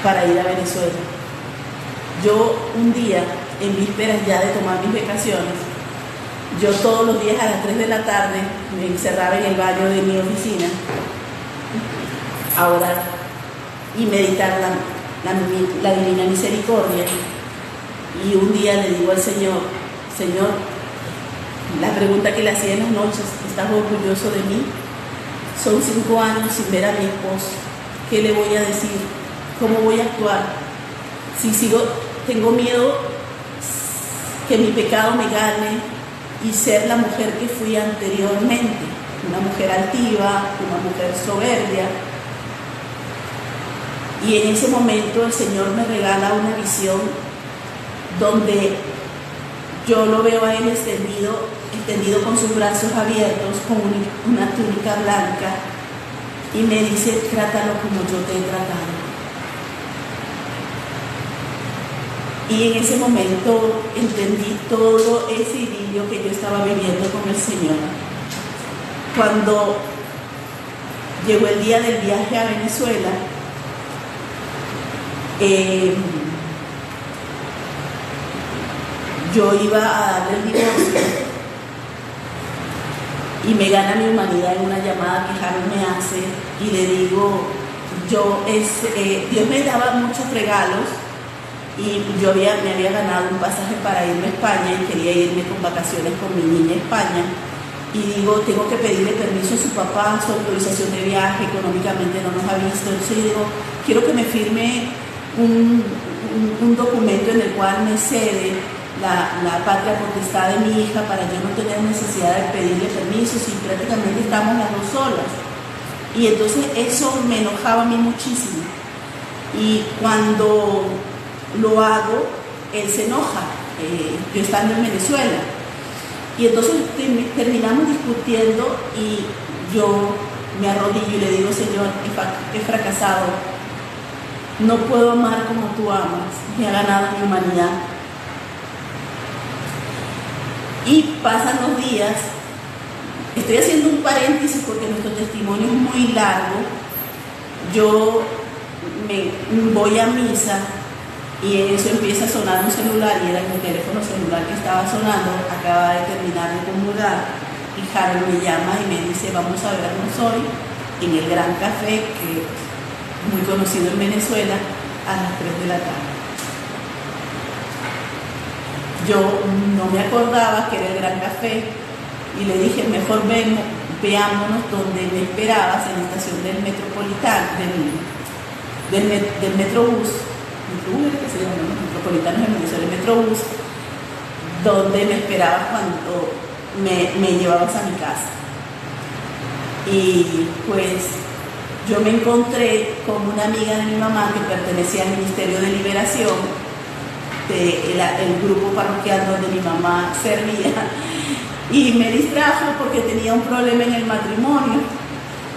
para ir a Venezuela. Yo un día, en vísperas ya de tomar mis vacaciones, yo todos los días a las 3 de la tarde me encerraba en el baño de mi oficina a orar y meditar la divina misericordia. Y un día le digo al Señor, Señor, la pregunta que le hacía en las noches, ¿estás orgulloso de mí? Son 5 años sin ver a mi esposo. ¿Qué le voy a decir? ¿Cómo voy a actuar? Si tengo miedo que mi pecado me gane y ser la mujer que fui anteriormente, una mujer altiva, una mujer soberbia. Y en ese momento el Señor me regala una visión donde yo lo veo a él extendido con sus brazos abiertos, con una túnica blanca, y me dice, trátalo como yo te he tratado. Y en ese momento entendí todo ese idilio que yo estaba viviendo con el Señor. Cuando llegó el día del viaje a Venezuela, yo iba a darle el divorcio y me gana mi humanidad en una llamada que Harold me hace y le digo, Dios me daba muchos regalos y yo me había ganado un pasaje para irme a España y quería irme con vacaciones con mi niña a España. Y digo, tengo que pedirle permiso a su papá, su autorización de viaje, económicamente no nos ha visto. Entonces digo, quiero que me firme un documento en el cual me cede la patria potestad de mi hija para yo no tener necesidad de pedirle permiso si prácticamente estamos las dos solas. Y entonces eso me enojaba a mí muchísimo. Y cuando lo hago, él se enoja, yo estando en Venezuela. Y entonces terminamos discutiendo y yo me arrodillo y le digo, Señor, he fracasado, no puedo amar como tú amas, me ha ganado mi humanidad. Y pasan los días, estoy haciendo un paréntesis porque nuestro testimonio es muy largo. Yo me voy a misa y en eso empieza a sonar un celular y era el teléfono celular que estaba sonando, acaba de terminar de comulgar y Harold me llama y me dice, vamos a vernos hoy en el Gran Café, que es muy conocido en Venezuela, a las 3 de la tarde. Yo no me acordaba que era el Gran Café y le dije, mejor veámonos donde me esperabas, en la estación del Metropolitano, del Metrobús. Metrobús era que se llama, ¿no? Metropolitano en Venezuela, el Metrobús, donde me esperabas cuando me llevabas a mi casa. Y pues yo me encontré con una amiga de mi mamá que pertenecía al Ministerio de Liberación, el grupo parroquial donde mi mamá servía, y me distrajo porque tenía un problema en el matrimonio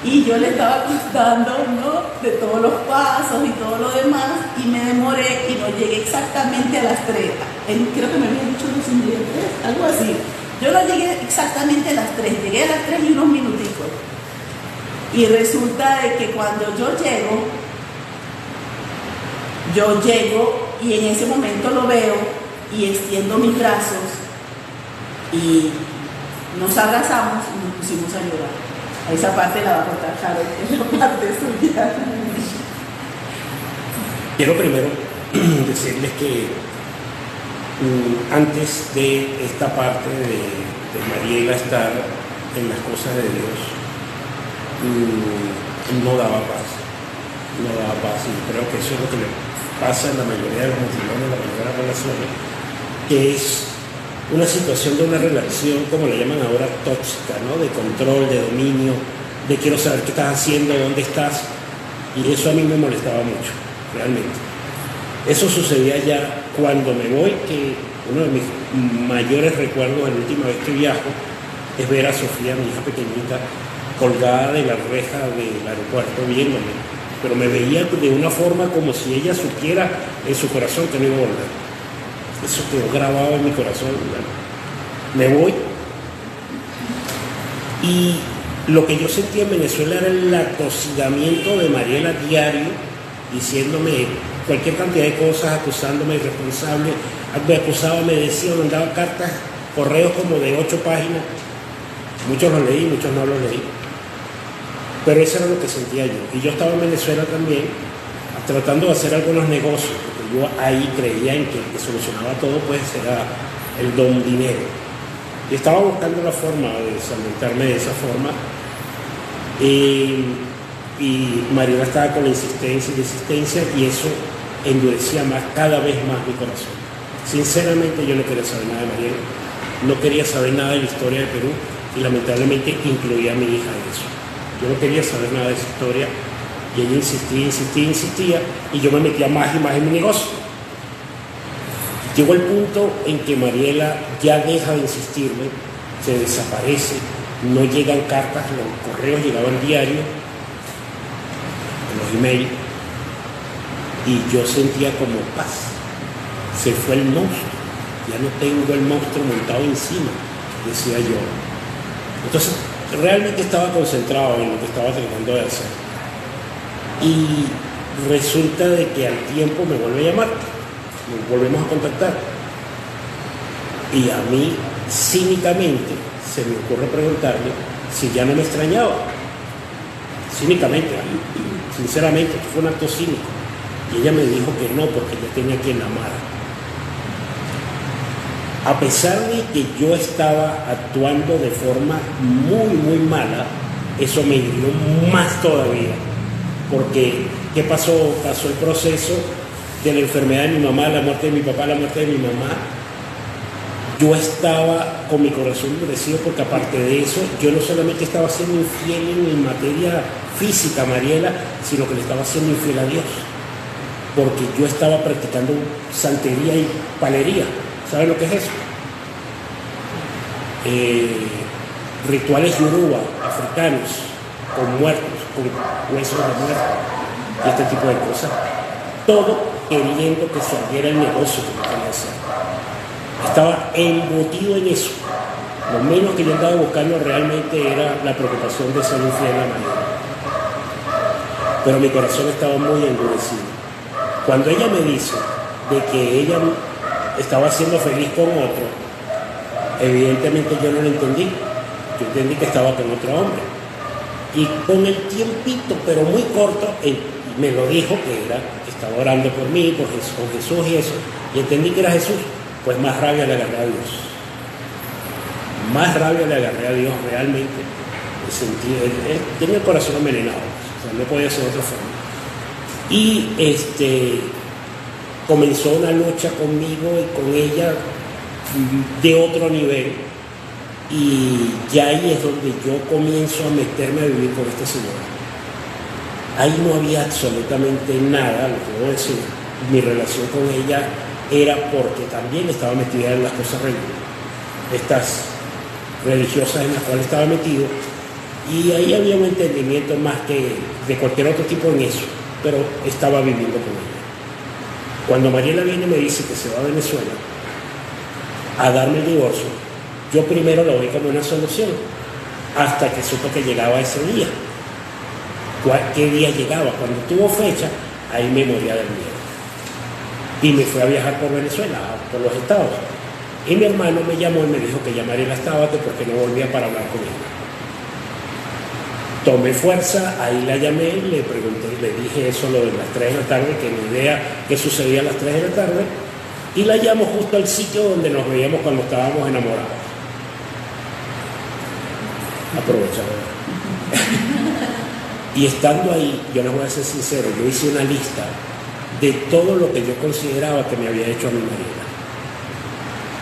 y yo le estaba contando, ¿no?, de todos los pasos y todo lo demás, y me demoré y no llegué exactamente a las 3. Creo que me habían dicho 2:10, algo así. Yo no llegué exactamente a las 3, llegué a las 3 y unos minuticos. Y resulta de que cuando yo llego y en ese momento lo veo y extiendo mis brazos y nos abrazamos y nos pusimos a llorar. A esa parte la va a contar Harold, que es la parte suya. Quiero primero decirles que antes de esta parte de Mariela estar en las cosas de Dios, no daba paz, y creo que eso es lo que le pasa en la mayoría de los matrimonios, en la mayoría de las relaciones, que es una situación de una relación, como le llaman ahora, tóxica, ¿no?, de control, de dominio, de quiero saber qué estás haciendo, dónde estás, y eso a mí me molestaba mucho, realmente. Eso sucedía ya cuando me voy, que uno de mis mayores recuerdos, la última vez que viajo, es ver a Sofía, mi hija pequeñita, colgada de la reja del aeropuerto viéndome, pero me veía de una forma como si ella supiera en su corazón que no iba a volver. Eso quedó grabado en mi corazón. Me voy y lo que yo sentía en Venezuela era el atosigamiento de Mariela diario, diciéndome cualquier cantidad de cosas, acusándome irresponsable, me acusaba, me decía, mandaba cartas, correos como de 8 páginas, muchos los leí, muchos no los leí. Pero eso era lo que sentía yo. Y yo estaba en Venezuela también, tratando de hacer algunos negocios, porque yo ahí creía en que el que solucionaba todo, pues era el don dinero. Y estaba buscando la forma de solventarme de esa forma. Y Mariela estaba con la insistencia, y eso endurecía más, cada vez más mi corazón. Sinceramente yo no quería saber nada de Mariela, no quería saber nada de la historia de Perú, y lamentablemente incluía a mi hija en eso. Yo no quería saber nada de esa historia, y ella insistía, y yo me metía más y más en mi negocio. Llegó el punto en que Mariela ya deja de insistirme, se desaparece, no llegan cartas, los correos llegaban diario, los emails, y yo sentía como paz. Se fue el monstruo, ya no tengo el monstruo montado encima, decía yo. Entonces, realmente estaba concentrado en lo que estaba tratando de hacer. Y resulta de que al tiempo me vuelve a llamar, nos volvemos a contactar. Y a mí, cínicamente, se me ocurre preguntarle si ya no me extrañaba. Cínicamente, sinceramente, fue un acto cínico. Y ella me dijo que no, porque yo tenía quien la amara. A pesar de que yo estaba actuando de forma muy, muy mala, eso me hirió más todavía. Porque, ¿qué pasó? Pasó el proceso de la enfermedad de mi mamá, la muerte de mi papá, la muerte de mi mamá. Yo estaba con mi corazón endurecido, porque aparte de eso, yo no solamente estaba siendo infiel en materia física a Mariela, sino que le estaba siendo infiel a Dios. Porque yo estaba practicando santería y palería. ¿Saben lo que es eso? Rituales yoruba, africanos, con muertos, con huesos de muertos, y este tipo de cosas. Todo queriendo que saliera el negocio que yo quería hacer. Estaba embutido en eso. Lo menos que yo andaba buscando realmente era la preocupación de ser infiel a Mariela. Pero mi corazón estaba muy endurecido. Cuando ella me dice de que ella estaba siendo feliz con otro, evidentemente yo no lo entendí. yo entendí que estaba con otro hombre. Y con el tiempito, pero muy corto, me lo dijo que estaba orando por mí, con Jesús y eso, y entendí que era Jesús. Pues más rabia le agarré a Dios. Más rabia le agarré a Dios realmente. Él tenía el corazón envenenado, o sea, no podía ser de otra forma. Y comenzó una lucha conmigo y con ella de otro nivel. Y ya ahí es donde yo comienzo a meterme a vivir con esta señora. Ahí no había absolutamente nada, lo que debo decir. Mi relación con ella era porque también estaba metida en las cosas estas religiosas en las cuales estaba metido, y ahí había un entendimiento más que de cualquier otro tipo en eso, pero estaba viviendo con ella. Cuando Mariela viene y me dice que se va a Venezuela a darme el divorcio, yo primero lo vi como una solución, hasta que supe que llegaba ese día. ¿Qué día llegaba? Cuando tuvo fecha, ahí me moría del miedo. Y me fui a viajar por Venezuela, por los estados. Y mi hermano me llamó y me dijo que ya Mariela estaba porque no volvía para hablar con ella. Tomé fuerza, ahí la llamé, le pregunté, le dije eso lo de las 3 de la tarde, que ni idea qué sucedía a las 3 de la tarde, y la llamo justo al sitio donde nos veíamos cuando estábamos enamorados. Aprovechado. Y estando ahí, yo les voy a ser sincero, yo hice una lista de todo lo que yo consideraba que me había hecho a mi Mariela.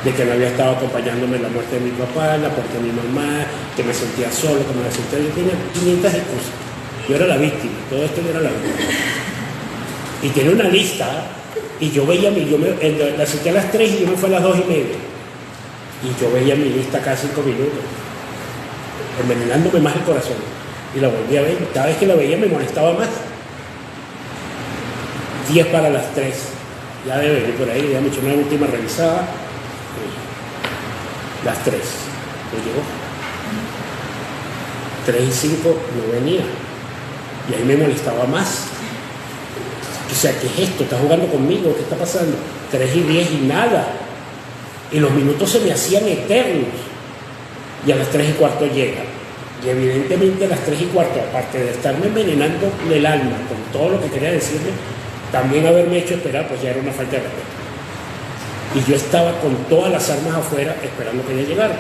De que no había estado acompañándome en la muerte de mi papá, la muerte de mi mamá, que me sentía solo, que me sentía... Yo tenía 500 excusas. Yo era la víctima, todo esto yo era la víctima. Y tenía una lista, y yo veía la senté a las 3 y yo me fui a las 2:30. Y yo veía mi lista cada 5 minutos, envenenándome más el corazón. Y la volví a ver, cada vez que la veía me molestaba más. 10 para las 3, ya debe venir por ahí, ya me he hecho una última revisada. Las 3, no llegó. 3 y 5 no venía. Y ahí me molestaba más. O sea, ¿qué es esto? ¿Estás jugando conmigo? ¿Qué está pasando? 3 y 10 y nada. Y los minutos se me hacían eternos. Y a las 3 y cuarto llega. Y evidentemente a las 3 y cuarto, aparte de estarme envenenando el alma con todo lo que quería decirle, también haberme hecho esperar, pues ya era una falta de respeto. Y yo estaba con todas las armas afuera esperando que ella llegara.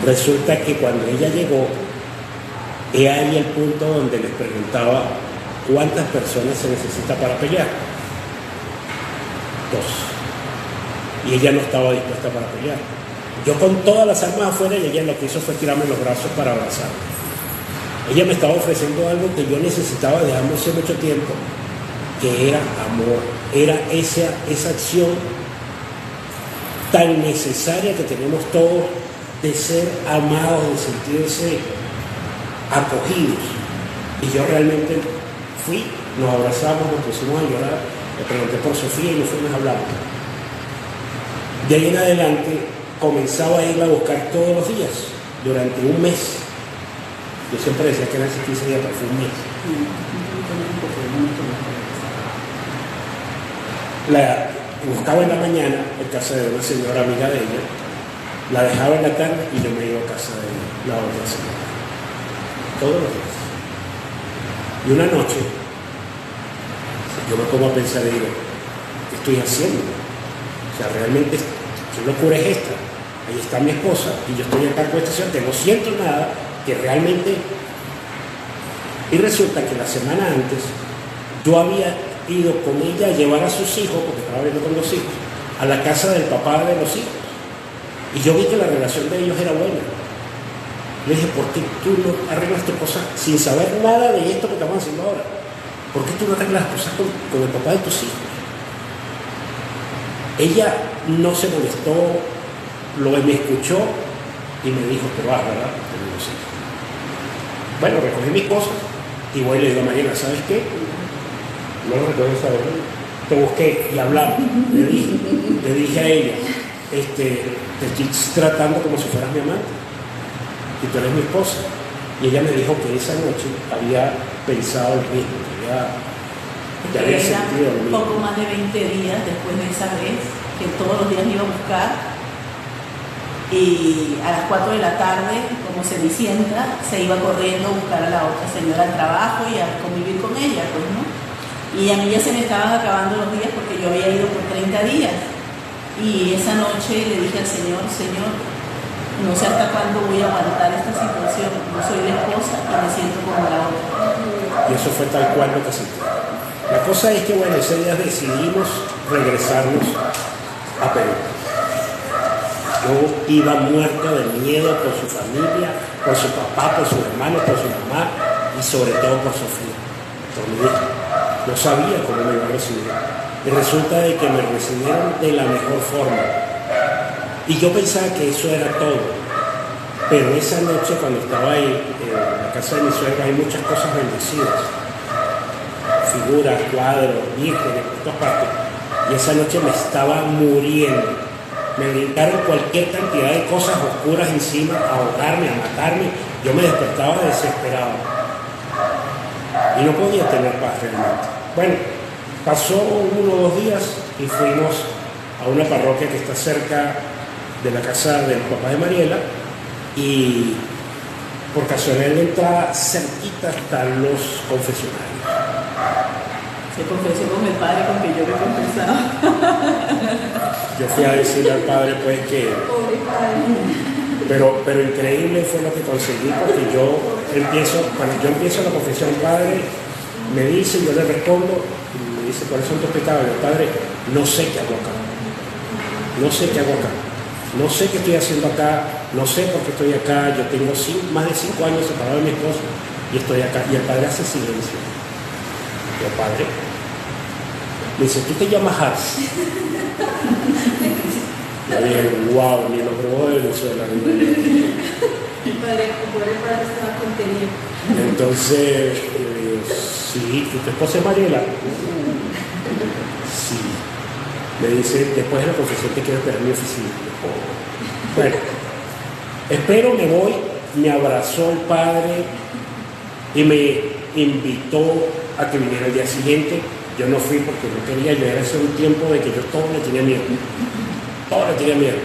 Resulta que cuando ella llegó, he ahí el punto donde les preguntaba cuántas personas se necesita para pelear. 2. Y ella no estaba dispuesta para pelear. Yo con todas las armas afuera, y ella lo que hizo fue tirarme los brazos para abrazarme. Ella me estaba ofreciendo algo que yo necesitaba desde hace mucho tiempo, que era amor, era esa acción tan necesaria que tenemos todos de ser amados, de sentirse acogidos. Y yo realmente fui, nos abrazamos, nos pusimos a llorar, le pregunté por Sofía y nos fuimos a hablar. De ahí en adelante comenzaba a irla a buscar todos los días, durante un mes. Yo siempre decía que eran 15 días, pero fue un mes. La buscaba en la mañana en casa de una señora amiga de ella, la dejaba en la tarde y yo me iba a casa de la otra señora. Todos los días. Y una noche, yo me pongo a pensar y digo, ¿qué estoy haciendo? O sea, realmente, ¿qué locura es esta? Ahí está mi esposa y yo estoy acá con esta señora, que no siento nada, que realmente... Y resulta que la semana antes, yo había ido con ella a llevar a sus hijos, porque estaba viendo con 2 hijos, a la casa del papá de los hijos. Y yo vi que la relación de ellos era buena. Le dije, ¿por qué tú no arreglas tus cosas sin saber nada de esto que estamos haciendo ahora? ¿Por qué tú no arreglas las cosas con el papá de tus hijos? Ella no se molestó, me escuchó y me dijo, te vas, ¿verdad? Te digo, sí. Bueno, recogí mis cosas y voy y le digo a Mariela, ¿sabes qué? No lo recuerdo esa hora. Te busqué y hablamos. Le dije a ella, te estoy tratando como si fueras mi amante y tú eres mi esposa. Y ella me dijo que esa noche había pensado lo mismo, que había sentido lo mismo. Poco más de 20 días después de esa vez, que todos los días me iba a buscar, y a las 4 de la tarde, como Cenicienta, se iba corriendo a buscar a la otra señora al trabajo y a convivir con ella, pues, ¿no? Y a mí ya se me estaban acabando los días porque yo había ido por 30 días. Y esa noche le dije al Señor, Señor, no sé hasta cuándo voy a aguantar esta situación. Yo soy la esposa y me siento como la otra. Y eso fue tal cual lo que sentí. La cosa es que, bueno, ese día decidimos regresarnos a Perú. Yo iba muerto de miedo por su familia, por su papá, por sus hermanos, por su mamá y sobre todo por Sofía, por mi hija. No sabía cómo me iba a recibir. Y resulta de que me recibieron de la mejor forma. Y yo pensaba que eso era todo. Pero esa noche cuando estaba ahí, en la casa de mi suegra, hay muchas cosas bendecidas. Figuras, cuadros, vírgenes, por todas partes. Y esa noche me estaba muriendo. Me brincaron cualquier cantidad de cosas oscuras encima, a ahogarme, a matarme. Yo me despertaba desesperado. Y no podía tener paz realmente. Bueno, pasó 1 o 2 días y fuimos a una parroquia que está cerca de la casa del papá de Mariela y por casualidad de entrada cerquita están los confesionarios. Se confesó con el padre con que yo me confesaba. Yo fui a decirle al padre pues que... Pero increíble fue lo que conseguí porque cuando yo empiezo la confesión, el padre me dice, yo le respondo, y me dice, ¿cuáles son tus pecados? Y el padre, no sé qué hago acá. No sé qué hago acá. No sé qué estoy haciendo acá, no sé por qué estoy acá. Yo tengo más de 5 años separado de mi esposa y estoy acá. Y el padre hace silencio. Y el padre me dice, ¿tú te llamas Ars? Yo dije, wow, ni lo probó de Venezuela. El padre estaba contenido. Entonces, sí, ¿tu esposa es Mariela? Sí. Me dice, después de la confesión te quiero esperar en mi oficina. Bueno, espero, me voy, me abrazó el padre y me invitó a que viniera el día siguiente. Yo no fui porque no quería, yo era hace un tiempo de que yo todo le tenía miedo. Todo le tenía miedo.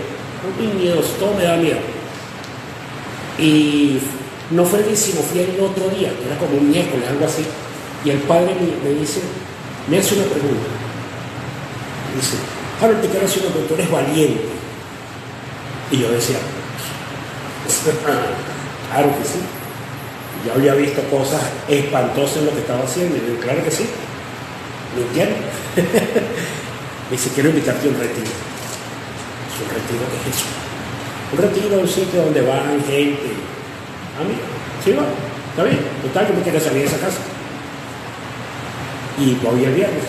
Muy miedoso, todo me daba miedo. Y no fue el décimo, fui el otro día, que era como un miércoles, algo así. Y el padre me dice, me hace una pregunta. Dice, Harold, te quiero decir que tú eres valiente. Y yo decía, claro que sí. Yo había visto cosas espantosas en lo que estaba haciendo. Y yo, claro que sí. ¿Me entiendes? Me dice, quiero invitarte a un retiro. ¿Es un retiro qué es eso? Un retiro es un sitio donde van gente. A mí, sí va, está bien. Total, yo me quiero salir de esa casa. Y voy el viernes.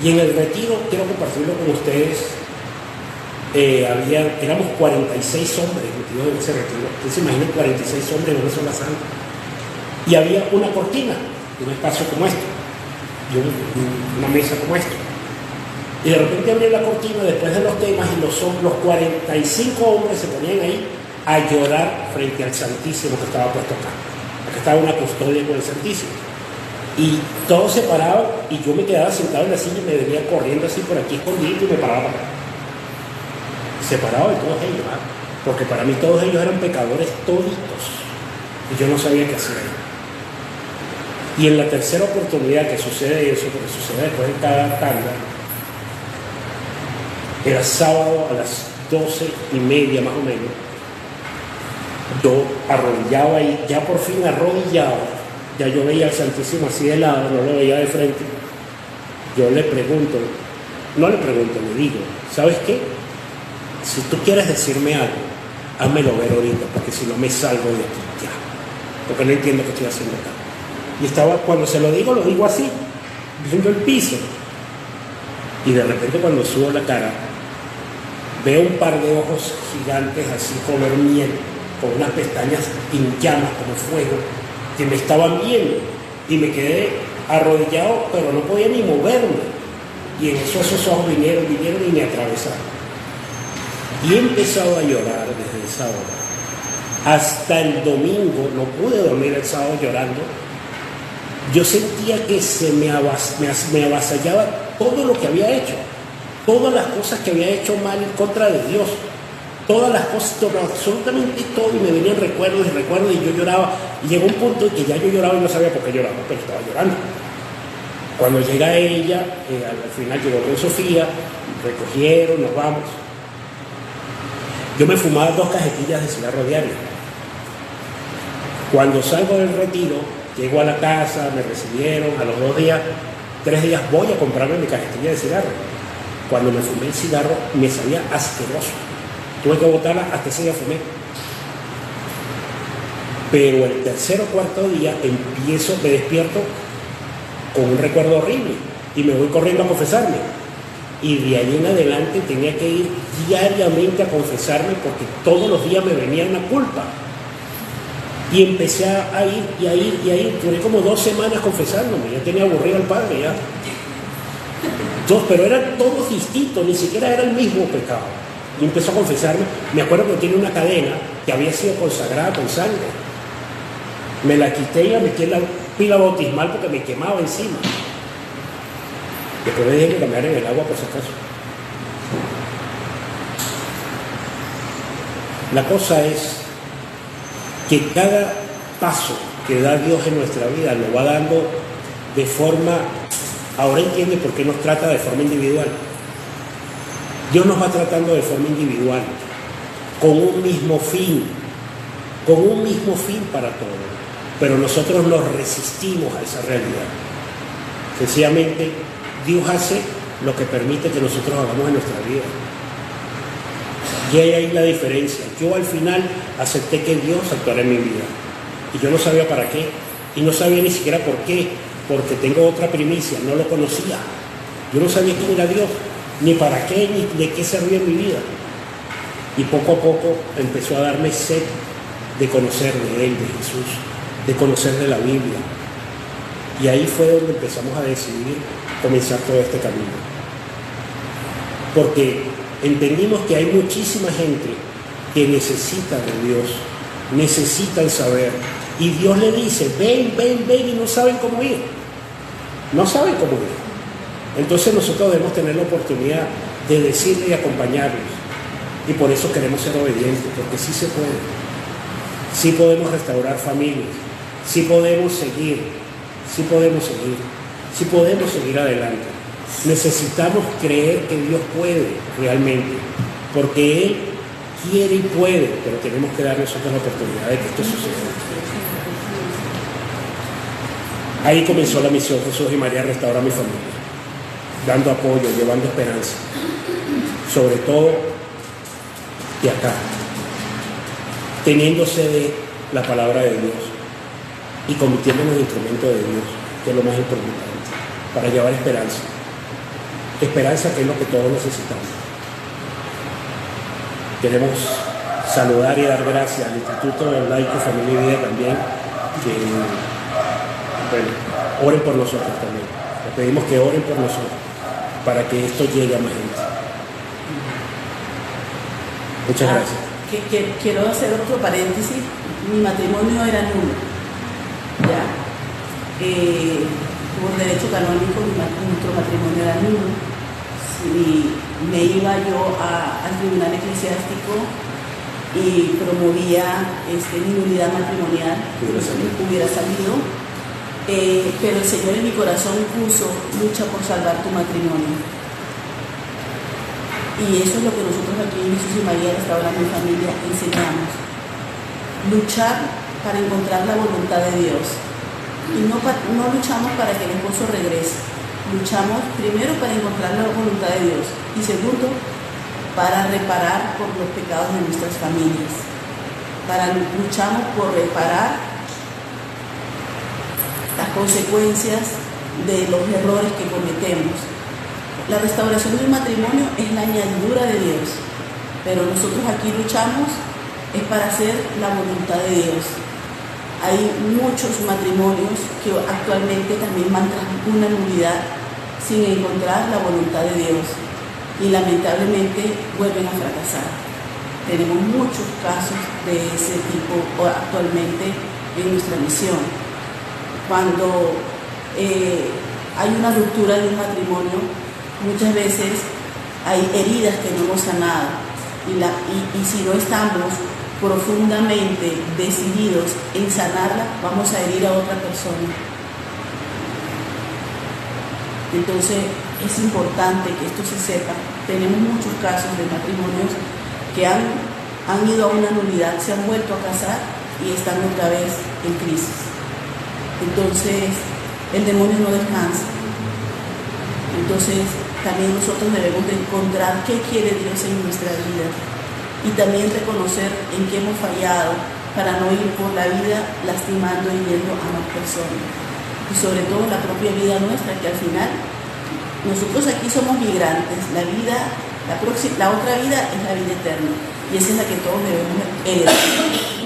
Y en el retiro, quiero compartirlo con ustedes, éramos 46 hombres metidos en ese retiro. Ustedes se imaginan 46 hombres en una sola sala. Y había una cortina, un espacio como este, y una mesa como esta. Y de repente abrí la cortina después de los temas y los 45 hombres se ponían ahí a llorar frente al Santísimo que estaba puesto acá. Acá estaba una custodia con el Santísimo. Y todos se paraban y yo me quedaba sentado en la silla y me venía corriendo así por aquí escondido y me paraba para acá. Separado de todos ellos, ¿verdad? Porque para mí todos ellos eran pecadores toditos y yo no sabía qué hacer. Y en la tercera oportunidad que sucede eso, porque sucede después de cada tanda, era sábado a las 12:30 más o menos, yo arrodillado ahí, ya por fin arrodillado, ya yo veía al Santísimo así de lado, no lo veía de frente. Yo le pregunto, le digo, ¿sabes qué? Si tú quieres decirme algo, házmelo ver ahorita, porque si no me salgo de aquí ya, porque no entiendo qué estoy haciendo acá. Y cuando se lo digo así, viendo el piso. Y de repente cuando subo la cara, veo un par de ojos gigantes así color miel, con unas pestañas en llamas como fuego, que me estaban viendo. Y me quedé arrodillado, pero no podía ni moverme. Y en eso esos ojos vinieron y me atravesaron. Y he empezado a llorar desde esa hora. Hasta el domingo, no pude dormir el sábado llorando. Yo sentía que me avasallaba todo lo que había hecho, todas las cosas que había hecho mal en contra de Dios. todas las cosas, todo, absolutamente todo, y me venían recuerdos y yo lloraba. Y llegó un punto en que ya yo lloraba y no sabía por qué lloraba, pero estaba llorando. Cuando llega ella, al final llegó con Sofía, recogieron, nos vamos. Yo me fumaba 2 cajetillas de cigarro diario. Cuando salgo del retiro, llego a la casa, me recibieron, a los 2 días, 3 días voy a comprarme mi cajetilla de cigarro. Cuando me fumé el cigarro, me salía asqueroso. Tuve que botarla, hasta ese día fumé. Pero el 3er o 4.º día me despierto con un recuerdo horrible y me voy corriendo a confesarme. Y de ahí en adelante tenía que ir diariamente a confesarme porque todos los días me venía una culpa. Y empecé a ir y a ir y a ir. Duré como 2 semanas confesándome. Ya tenía aburrido al padre ya. Pero eran todos distintos, ni siquiera era el mismo pecado. Y empezó a confesarme. Me acuerdo que tiene una cadena que había sido consagrada con sangre. Me la quité y la metí en la pila bautismal porque me quemaba encima. Después me dije que cambiar en el agua por si acaso. La cosa es que cada paso que da Dios en nuestra vida lo va dando de forma, ahora entiende por qué nos trata de forma individual. Dios nos va tratando de forma individual, con un mismo fin para todo, pero nosotros nos resistimos a esa realidad. Sencillamente, Dios hace lo que permite que nosotros hagamos en nuestra vida. Y ahí la diferencia. Yo al final acepté que Dios actuara en mi vida. Y yo no sabía para qué. Y no sabía ni siquiera por qué. Porque tengo otra primicia. No lo conocía. Yo no sabía quién era Dios. Ni para qué, ni de qué servía en mi vida. Y poco a poco empezó a darme sed de conocer de Él, de Jesús. De conocer de la Biblia. Y ahí fue donde empezamos a decidir comenzar todo este camino. Porque entendimos que hay muchísima gente que necesita de Dios, necesitan saber, y Dios le dice, ven, y no saben cómo ir, entonces nosotros debemos tener la oportunidad de decirle y acompañarlos, y por eso queremos ser obedientes, porque sí se puede, sí podemos restaurar familias, sí podemos seguir adelante. Necesitamos creer que Dios puede realmente, porque Él quiere y puede, pero tenemos que dar nosotros la oportunidad de que esto suceda. Ahí comenzó la misión Jesús y María Restaura mi familia, dando apoyo, llevando esperanza, sobre todo de acá, teniéndose de la palabra de Dios y convirtiéndonos en instrumento de Dios, que es lo más importante, para llevar esperanza. Esperanza, que es lo que todos necesitamos. Queremos saludar y dar gracias al Instituto de Laico, Familia y Vida también, que oren por nosotros también. Les pedimos que oren por nosotros para que esto llegue a más gente. Muchas gracias. Quiero hacer otro paréntesis. Mi matrimonio era nulo. ¿Ya? Por derecho canónico, nuestro matrimonio era nulo. Y me iba yo al tribunal eclesiástico y promovía mi nulidad matrimonial, hubiera salido, pero el Señor en mi corazón puso lucha por salvar tu matrimonio. Y eso es lo que nosotros aquí en Jesús y María Restaura mi familia enseñamos: luchar para encontrar la voluntad de Dios. Y no luchamos para que el esposo regrese. Luchamos primero para encontrar la voluntad de Dios y segundo para reparar por los pecados de nuestras familias. Luchamos por reparar las consecuencias de los errores que cometemos. La restauración del matrimonio es la añadidura de Dios, pero nosotros aquí luchamos es para hacer la voluntad de Dios. Hay muchos matrimonios que actualmente también mantienen una nulidad sin encontrar la voluntad de Dios y lamentablemente vuelven a fracasar. Tenemos muchos casos de ese tipo actualmente en nuestra misión. Cuando hay una ruptura de un matrimonio, muchas veces hay heridas que no hemos sanado y si no estamos profundamente decididos en sanarla, vamos a herir a otra persona. Entonces es importante que esto se sepa. Tenemos muchos casos de matrimonios que han ido a una nulidad, se han vuelto a casar y están otra vez en crisis. Entonces el demonio no descansa. Entonces también nosotros debemos de encontrar qué quiere Dios en nuestra vida y también reconocer en qué hemos fallado para no ir por la vida lastimando y hiriendo a más personas. Y sobre todo la propia vida nuestra, que al final nosotros aquí somos migrantes. La vida, la otra vida es la vida eterna y esa es la que todos debemos heredar.